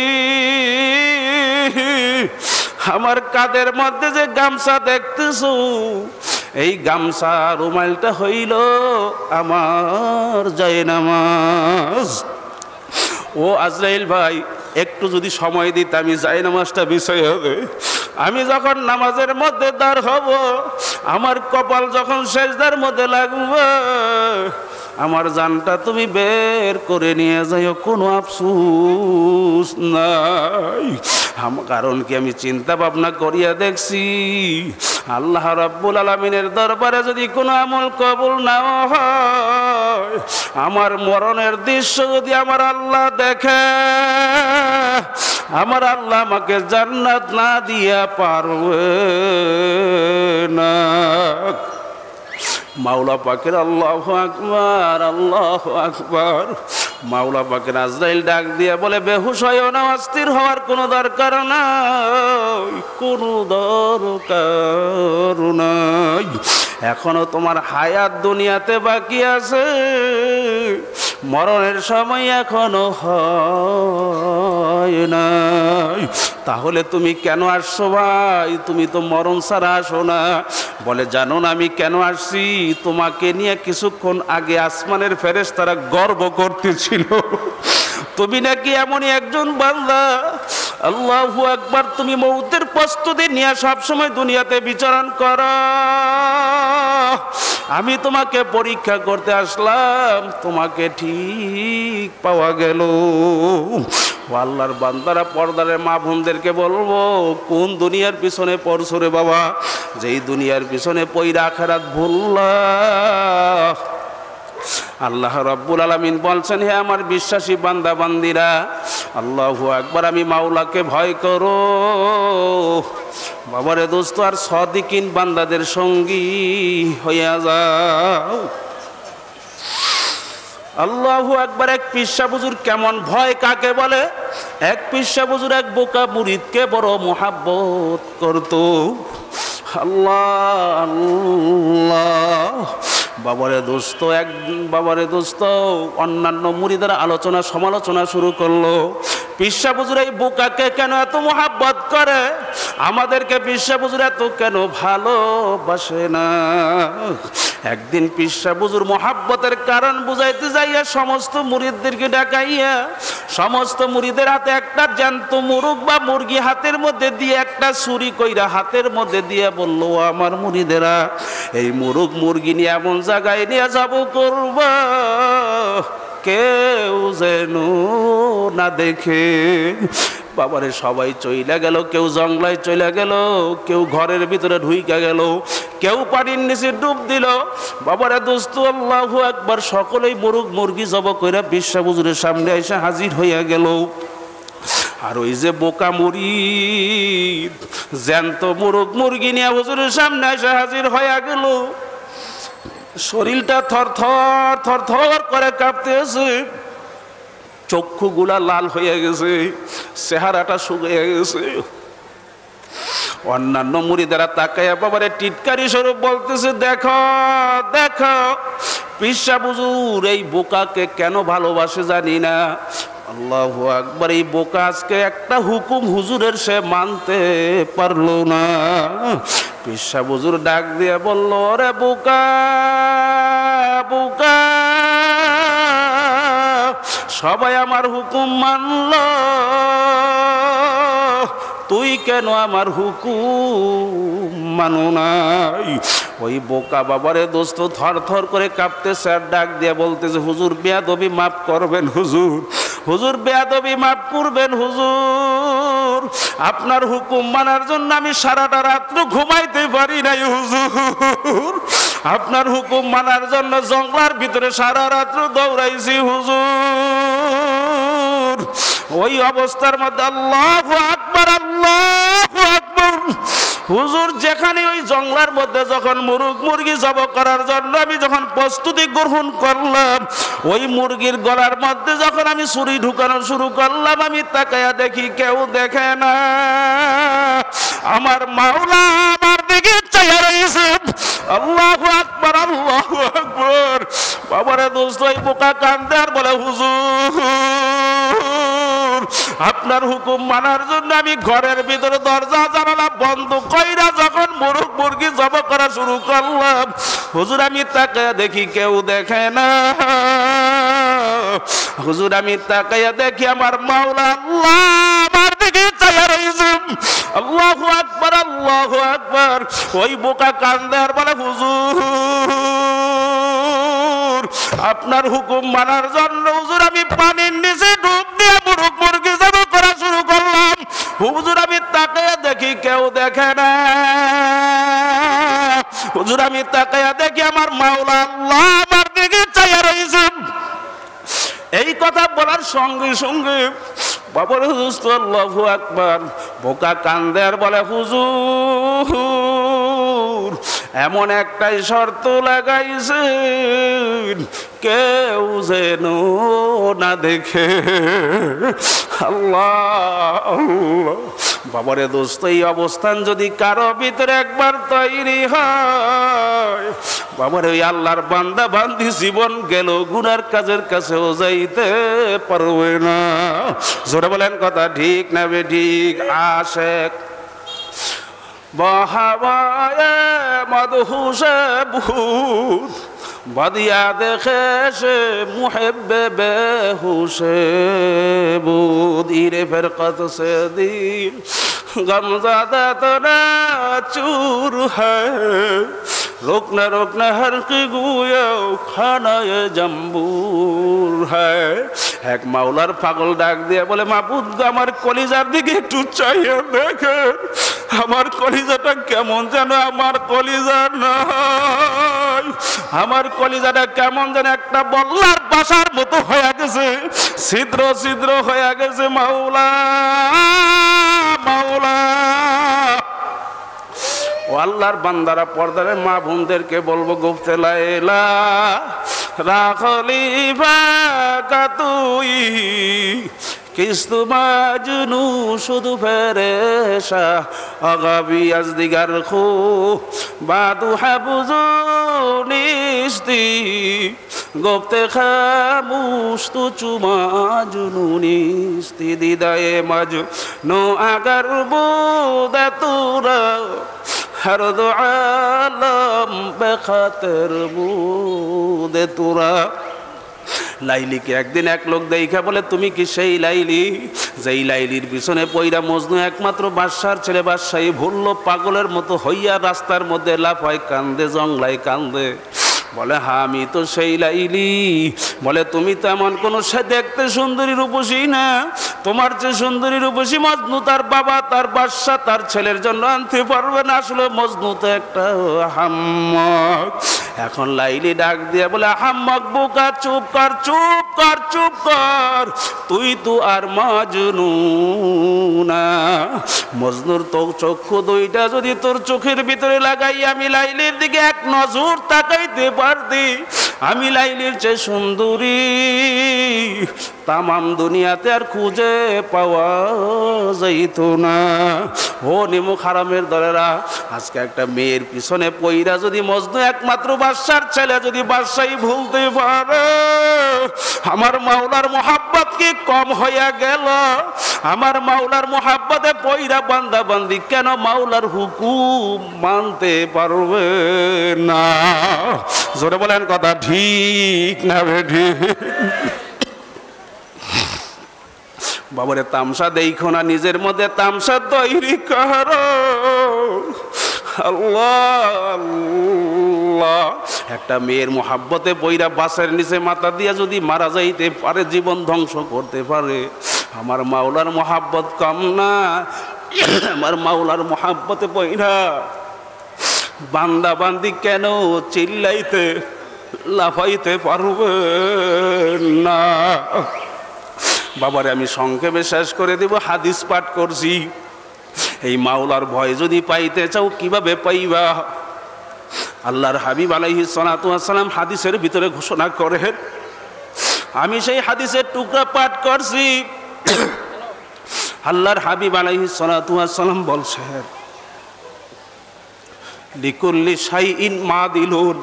আমার কাঁধের মধ্যে যে গামছা দেখতেছো, এই গামছা রুমালটা হইল আমার জায়নামাজ। ও আজরাইল ভাই, একটু যদি সময় দিতে আমি জায়নামাজটা বিষয় হবে। আমি যখন নামাজের মধ্যে দাঁড় হব, আমার কপাল যখন সেজদার মধ্যে লাগবে, আমার জানটা তুমি বের করে নিয়ে যাইও, কোনো আফসোস নাই। কারণ কি, আমি চিন্তা ভাবনা করিয়া দেখছি, আল্লাহ রাব্বুল আলামিনের দরবারে যদি কোনো আমল কবুল না হয়, আমার মরণের দৃশ্য যদি আমার আল্লাহ দেখে, আমার আল্লাহ আমাকে জান্নাত না দিয়া পারবে না। মাওলা পাকের আল্লাহু আকবার, আল্লাহু আকবার। মাওলা পাকের আজরাইল ডাক দিয়ে বলে, বেহুশ হইও না, অস্থির হওয়ার কোনো দরকার নাই, কোনো দরকার নাই। এখনো তোমার হায়াত দুনিয়াতে বাকি আছে, মরণের সময় এখনো হয় নাই। তাহলে তুমি কেন আসছো ভাই? তুমি তো মরণ ছাড়া আসো না। বলে, জানো না আমি কেন আসছি? তোমাকে নিয়ে কিছুক্ষণ আগে আসমানের ফেরেশতারা গর্ব করতেছিল, তুমি নাকি এমনই একজন বান্দা, আল্লাহু আকবার, তুমি মউতের প্রস্তুতি নিয়ে সবসময় দুনিয়াতে বিচরণ করো। আমি তোমাকে পরীক্ষা করতে আসলাম, তোমাকে ঠিক পাওয়া গেল। আল্লাহর বান্দারা, পর্দার মা বোনদেরকে বলবো, কোন দুনিয়ার পিছনে পড়ছো রে বাবা? যেই দুনিয়ার পিছনে পইরা আখিরাত ভুললা। আল্লাহ রাব্বুল আলামিন বলছেন, হে আমার বিশ্বাসী বান্দা বান্দিরা, আল্লাহু আকবার, আমি মাওলাকে ভয় করো। বাবারে দোস্ত, আর সাদিকিন বান্দাদের সঙ্গী হইয়া যাও। আল্লাহু আকবার। এক পিসা বুজুর কেমন ভয় কাকে বলে? এক পিসা বুজুর এক বোকা মুরিদকে বড় মোহাব্বত করতো। আল্লাহ আল্লাহ। বাবারে দোস্ত অন্যান্য মুরিদেরা আলোচনা সমালোচনা শুরু করলো, পিসা বুজুর এই বোকাকে কেন এত মোহাব্বত করে, আমাদেরকে পিসা বুজুর এত কেন ভালোবাসে না। একদিন পিসা বুজুর মোহাব্বতের কারণ বুঝাইতে যাইয়া সমস্ত মুরিদদেরকে ডাকাইয়া সমস্ত মুরিদের হাতে একটা জ্যান্ত মুরগ বা মুরগি হাতের মধ্যে দিয়ে একটা ছুরি কইরা হাতের মধ্যে দিয়ে বলল, আমার মুরিদেরা, এই মুরগ মুরগি নিয়ে এমন জায়গায় নিয়ে যাব করব কেউ যেন না দেখে। বাবারে সবাই চইলা গেল, কেউ জঙ্গলায় চলে গেল, কেউ ঘরের ভিতরে ঢুইকা গেল, কেউ পানির নিচে ডুব দিল। বাবারে দোস্ত, আল্লাহু আকবার, সকলেই মুরগ মুরগি জব কইরা পিসা বুজুরের সামনে এসে হাজির হইয়া গেল। আর ওই যে বোকা মুরিদ জ্যান্ত মুরগ মুরগি নিয়ে হুজুরের সামনে এসে হাজির হইয়া গেল। শরীরটা থরথর থরথর করে কাঁপতেছে, চক্ষুগুলা লাল হয়ে গেছে, চেহারাটা শুকিয়ে গেছে। অন্যান্য মুরিদেরা তাকাইয়া বাবারে টিটকারি স্বরূপ বলতেছে, দেখো দেখো পিসা বুজুর এই বোকাকে কেন ভালোবাসে জানি না, আল্লাহু আকবার। এই বোকা আজকে একটা হুকুম হুজুরের সে মানতে পারলো না। পীর সাহেব হুজুর ডাক দিয়ে বলল, ওরে বোকা বোকা, সবাই আমার হুকুম মানল, তুই কেন আমার হুকুম মানো নাই? ওই বোকা বাবারে দোস্ত থর থর করে কাঁপতেছে আর ডাক দিয়ে বলতেছে, হুজুর বেয়াদবি মাফ করবেন হুজুর, হুজুর বেয়াদবি মাফ করবেন হুজুর, আপনার হুকুম মানার জন্য আমি সারাটা রাত্র ঘুমাইতে পারি নাই হুজুর, আপনার হুকুম মানার জন্য জঙ্গলার ভিতরে সারা রাত্র দৌড়াইছি হুজুর। ওই অবস্থার মধ্যে আল্লাহু আকবার আল্লাহু আকবার, হুজুর যেখানে ওই জঙ্গলার মধ্যে যখন মুরগি জবাই করার জন্য আমি যখন প্রস্তুতি গ্রহণ করলাম, ওই মুরগির গলার মধ্যে যখন আমি ছুরি ঢুকানো শুরু করলাম, আমি তাকায়া দেখি কেউ দেখে না, আমার মাওলা আমার দিকে চাইয়া রয়েছে। আল্লাহু আকবার আল্লাহু আকবার। বাবারে দোস্ত ওই বোকা কান্দে আর বলে, হুজুর আপনার হুকুম মানার জন্য আমি ঘরের ভিতরে দরজা জানালা বন্ধ কইরা যখন মুরগি জবাই করা শুরু করলাম, হুজুর আমি তাকায়া দেখি কেউ দেখে না, হুজুর আমি তাকায়া দেখি আমার মাওলা আল্লাহ আমার দিকে চাইয়া রয়েছে। আল্লাহু আকবার আল্লাহু আকবার। ওই বোকা কান্দে আর বলে, হুজুর আপনার হুকুম মানার জন্য হুজুর আমি পানির নিচে ডুব দিয়ে মুরগি জবাই করা শুরু করলাম, হুজুর আমি তাকায়া দেখি কেউ দেখে না, হুজুর আমি তাকায়া দেখি আমার মাওলা আল্লাহ আমার দিকে চাইয়া রয়েছে। এই কথা বলার সঙ্গে সঙ্গে বাবার হুজুর আল্লাহু আকবার, বোকা কান্দে আর বলে, হুজুর এমন একটাই শর্ত লাগাইছেন কেউ যেন না দেখে। আল্লাহ আল্লাহ। বাবারে দোস্ত এই অবস্থান যদি কারো ভিতরে একবার তৈরি হয়, বাবারে ওই আল্লাহর বান্দা বান্দি জীবন গেল গুনার কাজের কাছেও যাইতে পারবে না। জোরে বলেন কথা ঠিক না বেঠিক? আশেক বহাবায়ে মদহুশে বুদ বাদিয়া দেখে সে মুহেব্বে বেহুশে বুদ ইরে ফিরকত সে দিল গমজাদা তোরা চুর হ্যায় रोकना रोकना हर की गुया खाना ये जम्बूर है। एक माওলার পাগল ডাক দিয়ে বলে, মাবুদ আমার কলিজার দিকে একটু চাইয়া দেখেন, আমার কলিজাটা কেমন যেন আমার কলিজা নাই, আমার কলিজাটা কেমন যেন একটা বল্লার বাসার মতো হয়ে গেছে, ছিদ্র ছিদ্র হয়ে গেছে মাওলা মাওলা। ও আল্লাহর বান্দারা পর্দারে মা বোনদেরকে বলবো, গুফতে লাইলা রাখলিফা কাতুই কিস্তু মাজনু শুধু ফেরেশা আগাবি আজদিগার খু বাদু হাবুজু নিস্তি গুফতে খামুশ তু চুমাজনু নিস্তি দিদায়ে মাজনু আগার বুদা তুরা हर दो आलम बेखातिर बुदे तुरा। লাইলিকে একদিন এক লোক দেখা বলে, তুমি কি সেই লাইলি যেই লাইলির পিছনে পয়রা মজনু একমাত্র বাদশার ছেলে বাদশাহী ভুললো পাগলের মতো হইয়া রাস্তার মধ্যে লাফায় কান্দে জংলায় কান্দে? বলে, হ্যাঁ আমি তো সেই লাইলি। বলে, তুমি তো এমন কোনো সে দেখতে সুন্দরী রূপসী না, তোমার যে সুন্দরী রূপসী মজনু তার বাবা তার বাদশা তার ছেলের জন্য আনতে পারবে না, আসলে মজনু তো একটা হাম্মক। এখন লাইলি ডাক দিয়ে বলে, হাম্মক বোকা চুপ কর চুপ কর চুপ কর, তুই তো আর মজনু না। মজনুর তো চক্ষু দুইটা যদি তোর চোখের ভিতরে লাগাই আমি লাইলির দিকে এক নজর তাকাইতে পারতি, আমি লাইলির চেয়ে সুন্দরী তামাম দুনিয়াতে আর খুঁজে পাওয়া যাইত না। ও নিমুখ হারামের দলেরা, আজকে একটা মেয়ের পিছনে পইরা যদি মজনু একমাত্র বাদশার ছেলে যদি বাদশাহী ভুলতে পারে, আমার মাওলার মোহাব্বত কি কম হইয়া গেল? আমার মাওলার মোহাব্বতে পইরা বান্দা বান্দি কেন মাওলার হুকুম মানতে পারবে না? জোরে বলেন কথা ঠিক না ঠিক? বাবারে তামসা দেখো না, নিজের মধ্যে তামসা তৈরি করো। আল্লাহ আল্লাহ, একটা মেয়ের মোহাব্বতে পইরা বাসের নিচে মাথা দিয়া যদি মারা যাইতে পারে, জীবন ধ্বংস করতে পারে, আমার মাওলার মোহাব্বত কম না? আমার মাওলার মোহাব্বতে পইরা বান্দা বান্দি কেন চিল্লাইতে লাফাইতে পারবে না? বাবারে আমি সংক্ষেপে শেষ করে দেব। হাদিস পাঠ করছি, এই মাওলার ভয় যদি পাইতে চাও কিভাবে পাইবা? আল্লাহর হাবিব আলাইহিস সালাতু ওয়াস সালাম হাদিসের ভিতরে ঘোষণা করেন, আমি সেই হাদিসের টুকরা পাঠ করছি। আল্লাহর হাবিব আলাইহিস সালাতু ওয়াস সালাম বলছেন, লিকুল্লি শাইইন মাদিলুন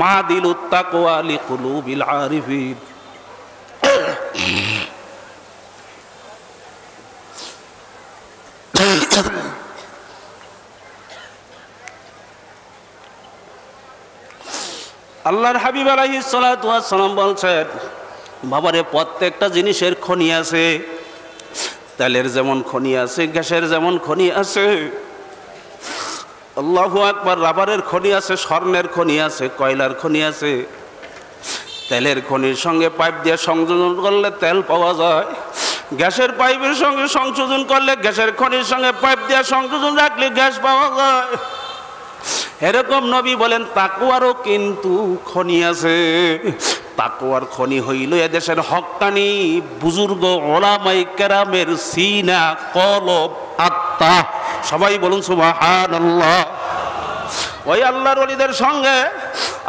মাদিলুত তাকওয়া লিকুলুবিল আরিফিন। আল্লাহর হাবিব আলাইহিস সালাতু ওয়াস সালাম বলছেন, বাবারে প্রত্যেকটা জিনিসের খনি আছে। তেলের যেমন খনি আছে, গ্যাসের যেমন খনি আছে, আল্লাহু আকবার, রাবারের খনি আছে, স্বর্ণের খনি আছে, কয়লার খনি আছে। তেলের খনির সঙ্গে পাইপ দিয়ে সংযোজন করলে তেল পাওয়া যায়, গ্যাসের পাইপের সঙ্গে সংযোজন করলে গ্যাসের খনির সঙ্গে পাইপ দিয়ে সংযোজন রাখলে গ্যাস পাওয়া যায়। এরকম নবী বলেন তাকওয়ারও কিন্তু খনি আছে। তাকওয়ার খনি হইল এদেশের হক্কানি বুজুর্গ ওলামায়ে কেরামের সিনা, কলব, আত্মা। সবাই বলুন সুবহানাল্লাহ। ওই আল্লাহর ওলিদের সঙ্গে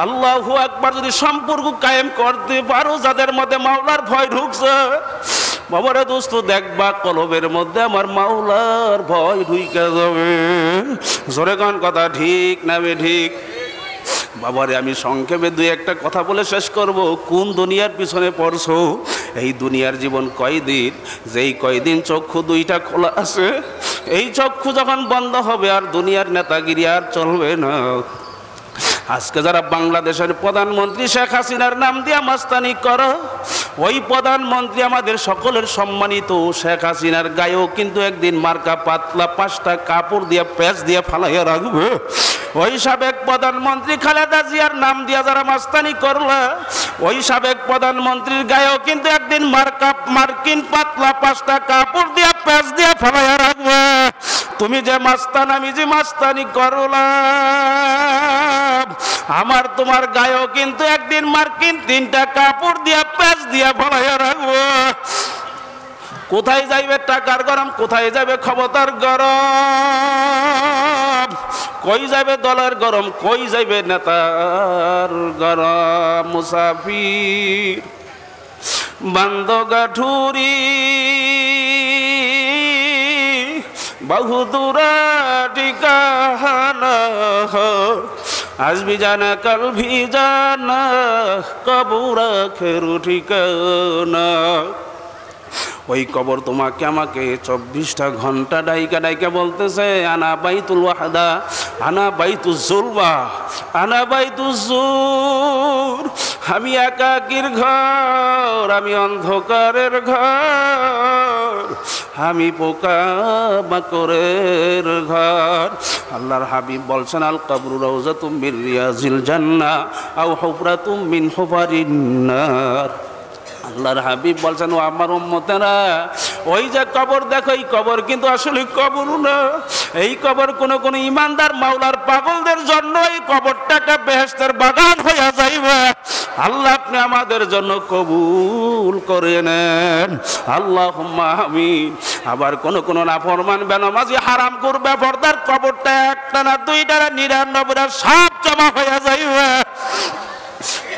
আল্লাহু আকবার যদি সম্পর্ক কায়েম করতে পারো, যাদের মধ্যে মাওলার ভয় ঢুকছে, বাবারে দোস্ত দেখবা কলবের মধ্যে আমার মাওলার ভয় ঢুকে যাবে। জোরে গান কথা ঠিক না ঠিক? বাবারে আমি সংক্ষেপে দুই একটা কথা বলে শেষ করব। কোন দুনিয়ার পিছনে পড়ছো? এই দুনিয়ার জীবন কয়দিন? যেই কয়দিন চক্ষু দুইটা খোলা আছে, এই চক্ষু যখন বন্ধ হবে আর দুনিয়ার নেতাগিরি আর চলবে না। আজকে যারা বাংলাদেশের প্রধানমন্ত্রী শেখ হাসিনার নাম দিয়া মাস্তানি করো, ওই প্রধানমন্ত্রী আমাদের সকলের সম্মানিত শেখ হাসিনার গায়েও কিন্তু একদিন মার্কা পাতলা 5টা কাপড় দিয়ে প্যাচ দিয়ে ফালাইয়া রাখবে। ওই সাবেক প্রধানমন্ত্রী খালেদা জিয়ার নাম দিয়া যারা মাস্তানি করলা, ওই সাবেক প্রধানমন্ত্রীর গায়েও কিন্তু একদিন মার্কিন পাতলা 5টা কাপড় দিয়ে প্যাচ দিয়ে ফালাইয়া রাখবে। তুমি যে মাস্তান, আমি যে মাস্তানি করলাম, আমার তোমার গায়েও কিন্তু একদিন মার্কিন 3টা কাপড় দিয়া প্যাচ দিয়া ফালাইয়া রাখবো। কোথায় যাইবে টাকার গরম, কোথায় যাবে ক্ষমতার গরম, কই যাবে দলের গরম, কই যাইবে নেতার গরম। মুসাফির বান্দগাঠুরি বহুদূরা ঠিকানা, আজ ভি জানা কাল ভি জানা, কবর আখের ঠিকানা। ওই কবর তোমাকে আমাকে 24টা ঘন্টা ডাইকা ডাইকা বলতেছে, আনা বাইতুল ওয়াহদা, আনা বাইতুজ জুলবা, আনা বাইতুজ জুর। আমি একাকীর ঘর, আমি অন্ধকারের ঘর, আমি পোকা মাকড়ের ঘর। আল্লাহর হাবিব বলছেন, আল কবরু রাউযাতুম মির রিয়াজিল জান্নাহ আও হুফরাতুম মিন হুফারিন নার। আল্লাহর হাবিব বলছেন, ও আমার উম্মতেরা, ওই যে কবর দেখো, এই কবর কিন্তু আসলে কবর না। এই কবর কোন ইমানদার মাওলার পাগলদের জন্য এই কবরটাকে বেহেশতের বাগান হয়ে যাইবে। আল্লাহ আপনি আমাদের জন্য কবুল করে নেন, আল্লাহুম্মা আমিন। আবার কোন নাফরমান বেনামাজি হারামখোর বেপরদার কবরটা একটা না, 2টা না, 99টা সব জমা হয়ে যাইবে।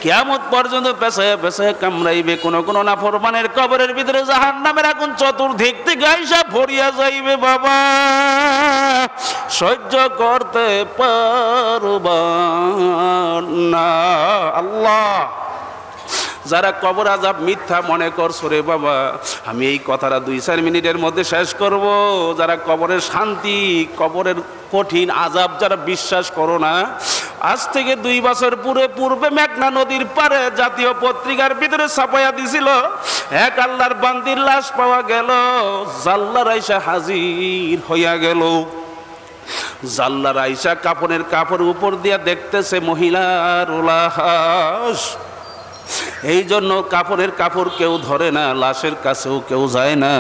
কিয়ামত পর্যন্ত পেছায় পেছায় কামড়াইবে। কোন কোন নাফরমানের কবরের ভিতরে জাহান্নামের আগুন চতুর্দিক থেকে আইসা ভরিয়া যাইবে বাবা, সহ্য করতে পারবা না। আল্লাহ, যারা কবর আযাব মিথ্যা মনে করছো রে বাবা, আমি এই কথাটা 2-4 মিনিটের মধ্যে শেষ করব। যারা কবরের শান্তি, কবরের কঠিন আযাব যারা বিশ্বাস করো না, আজ থেকে 2 বছর পূর্বে মেঘনা নদীর পারে জাতীয় পত্রিকার ভিতরে ছাপাইয়া দিছিল, এক আল্লাহর বান্দির লাশ পাওয়া গেল, জাল্লার আইসা হাজির হইয়া গেল। জাল্লার আইসা কাপড়ের কাপড় উপর দিয়া দেখতেছে মহিলার লাশ। এই জন্য কাপড়ের কাপড় কেউ ধরে না, লাশের কাছেও কেউ যায় না।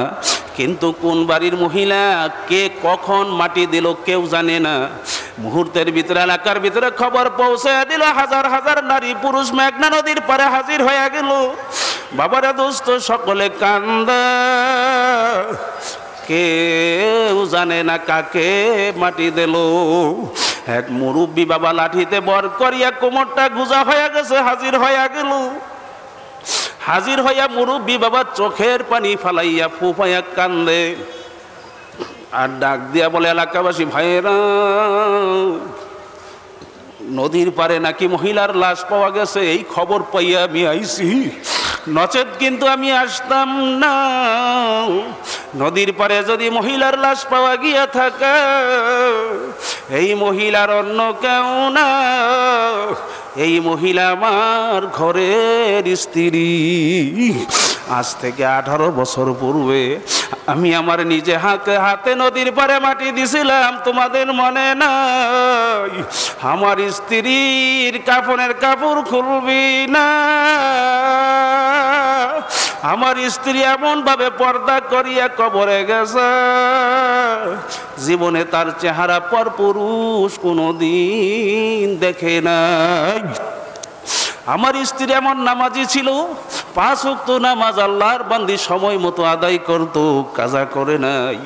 কিন্তু কোন বাড়ির মহিলা, কে কখন মাটি দিল কেউ জানে না। মুহূর্তের ভিতরে এলাকার ভিতরে খবর পৌঁছে দিল, হাজার হাজার নারী পুরুষ মেঘনা নদীর পারে হাজির হয়ে গেল। বাবারা দোস্ত সকলে কান্দা, কেউ জানে না কাকে মাটি দিল। এক মুরব্বী বাবা লাঠিতে বর করিয়া কোমরটা গুজা হয়ে গেছে, হাজির হইয়া গেল। হাজির হইয়া মুরব্বী বাবা চোখের পানি ফালাইয়া ফুফাইয়া কান্দে, আর ডাক দিয়া বলে, এলাকাবাসী ভাইয়েরা, নদীর পারে নাকি মহিলার লাশ পাওয়া গেছে, এই খবর পাইয়া আমি আইছি, নচেত কিন্তু আমি আসতাম না। নদীর পারে যদি মহিলার লাশ পাওয়া গিয়া থাকে, এই মহিলার অন্য কেউ না, এই মহিলা আমার ঘরের স্ত্রী। আজ থেকে 18 বছর পূর্বে আমি আমার নিজে হাতে নদীর পারে মাটি দিছিলাম, তোমাদের মনে নাই? আমার স্ত্রীর কাফনের কাপড় খুলবি না। আমার স্ত্রী এমন ভাবে পর্দা করিয়া কবরে গেছে, জীবনে তার চেহারা পর পুরুষ কোনদিন দেখে নাই। আমার স্ত্রী এমন নামাজি ছিল, 5 ওয়াক্ত নামাজ আল্লাহর বান্দি সময় মতো আদায় করত, কাজা করে নাই।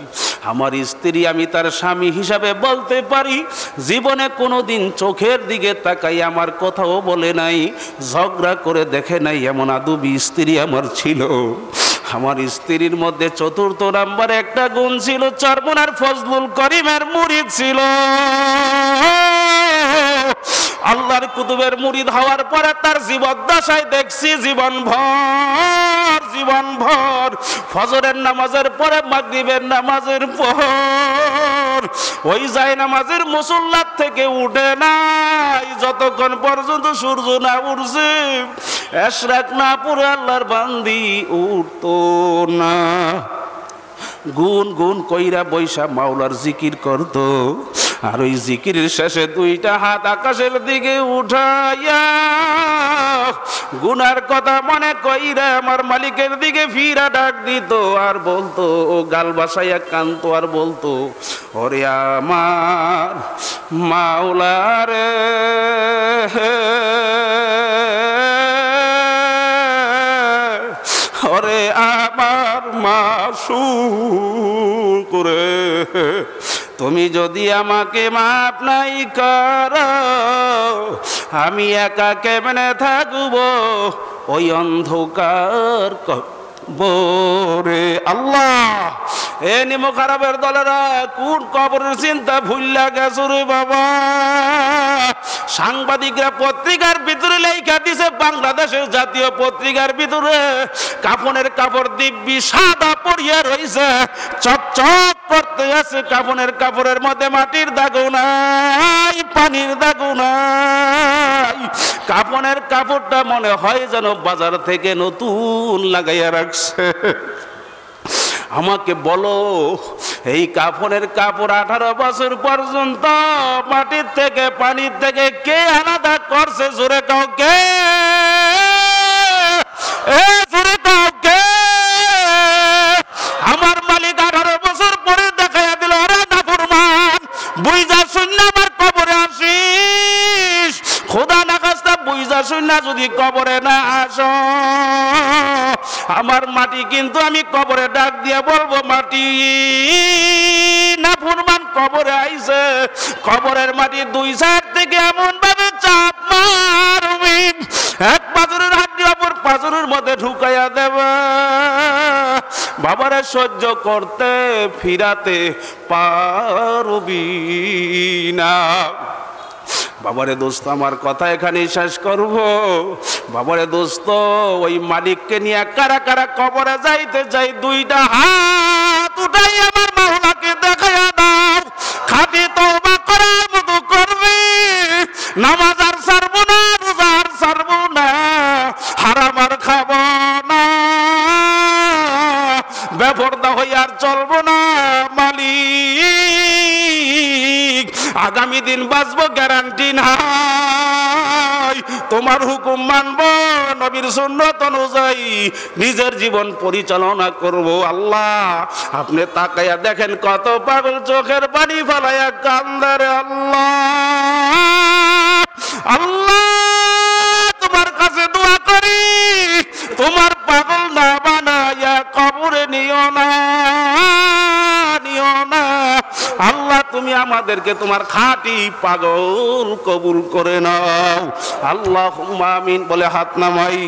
আমার স্ত্রী, আমি তার স্বামী হিসাবে বলতে পারি, জীবনে কোনোদিন চোখের দিকে তাকাই আমার কথাও বলে নাই, ঝগড়া করে দেখে নাই, এমন আদবী স্ত্রী আমার ছিল। আমার স্ত্রীর মধ্যে 4র্থ নাম্বার একটা গুণ ছিল, চরমনার ফজলুল করিমের মুরিদ ছিল। আল্লাহর কুতুবের মুরিদ হওয়ার পরে তার জীবদ্দশায় দেখছি জীবনভর ফজরের নামাজের পরে মাগরিবের নামাজের পর ওই যায় নামাজের মুসল্লার থেকে উঠে নাই যতক্ষণ পর্যন্ত সূর্য না উঠছে, এশরাক না পুরে আল্লাহর বান্দি উঠতো না। গুন গুন কইরা বৈশা মাওলার জিকির করত, আর ওই জিকিরের শেষে 2টা হাত আকাশের দিকে উঠাইয়া গুনার কথা মনে কইরা আমার মালিকের দিকে ফিরা ডাক দিত, আর বলতো, ও গাল বাসাইয়া কানতো, আর বলতো, ওরে আমার মাওলা রে, ওরে আমার মাসুক রে, তুমি যদি আমাকে মাপ নাই করো, আমি একা কেমনে থাকবো ওই অন্ধকার কবরে। আল্লাহ, এ নিমো খারাপের দলেরা কোন কবরের চিন্তা ভুল্লা গেছো রে বাবা। সাংবাদিকরা পত্রিকার ভিতরে লেখা দিছে, বাংলাদেশের জাতীয় পত্রিকার ভিতরে কাফনের কাপড় দিব্যি সাদা পড়িয়া রইছে, চকচক করতে আছে। কাফনের কাপড়ের মধ্যে মাটির দাগও নাই, পানির দাগও নাই। কাফনের কাপড়টা মনে হয় যেন বাজার থেকে নতুন লাগাইয়া রাখছে। আমাকে বলো, এই কাফনের কাপড় 18 বছর পর্যন্ত মাটির থেকে পানির থেকে কে আলাদা করছে? জোরে কাউকে, জোরে কাউকে। আমার মালিক 18 বছর পরে দেখাইয়া দিল, আরে নাফরমান, বুইজা শূন্য আমার কবরে আসিস। খোদা না খাস্তা বুইজা শূন্য যদি কবরে না আসো, আমার মাটি কিন্তু আমি কবরে ডাক দিয়ে বলবো, মাটি নাফরমান কবরে আইছে। কবরের মাটি 2 সাইড থেকে এমন ভাবে চাপ মারবি, এক পাঁজরের হাড্ডি অপর পাঁজরের মধ্যে ঢুকাইয়া দেবা বাবারে সহ্য করতে ফিরাতে পারবি না। বাবারে দোস্ত আমার কথা এখানেই শেষ করব। বাবারে দোস্ত ওই মালিককে নিয়ে কারা কারা কবরে যাইতে চাই দুইটা হাত উঠাই আমার মাওলাকে দেখাইয়া দাও। খাঁটি তওবা করার মতো করবি, নামাজ আর ছাড়বো না, রোজা আর ছাড়বো না, হারাম আর খাবো না, বেপরদা হই আর চলবো না। মালিক আগামী দিন বাঁচবো গ্যারান্টি নাই, তোমার হুকুম মানবো, নবীর সুন্নাত অনুযায়ী নিজের জীবন পরিচালনা করব। আল্লাহ আপনি তাকাইয়া দেখেন কত পাগল চোখের পানি ফেলাইয়া কান্দারে। আল্লাহ আল্লাহ তোমার কাছে দোয়া করি, তোমার পাগল না বানাইয়া কবরে নিও না, নিও না। আল্লাহ তুমি আমাদেরকে তোমার খাঁটি পাগল কবুল করে নাও। আল্লাহুম্মা আমিন বলে হাত নামাই।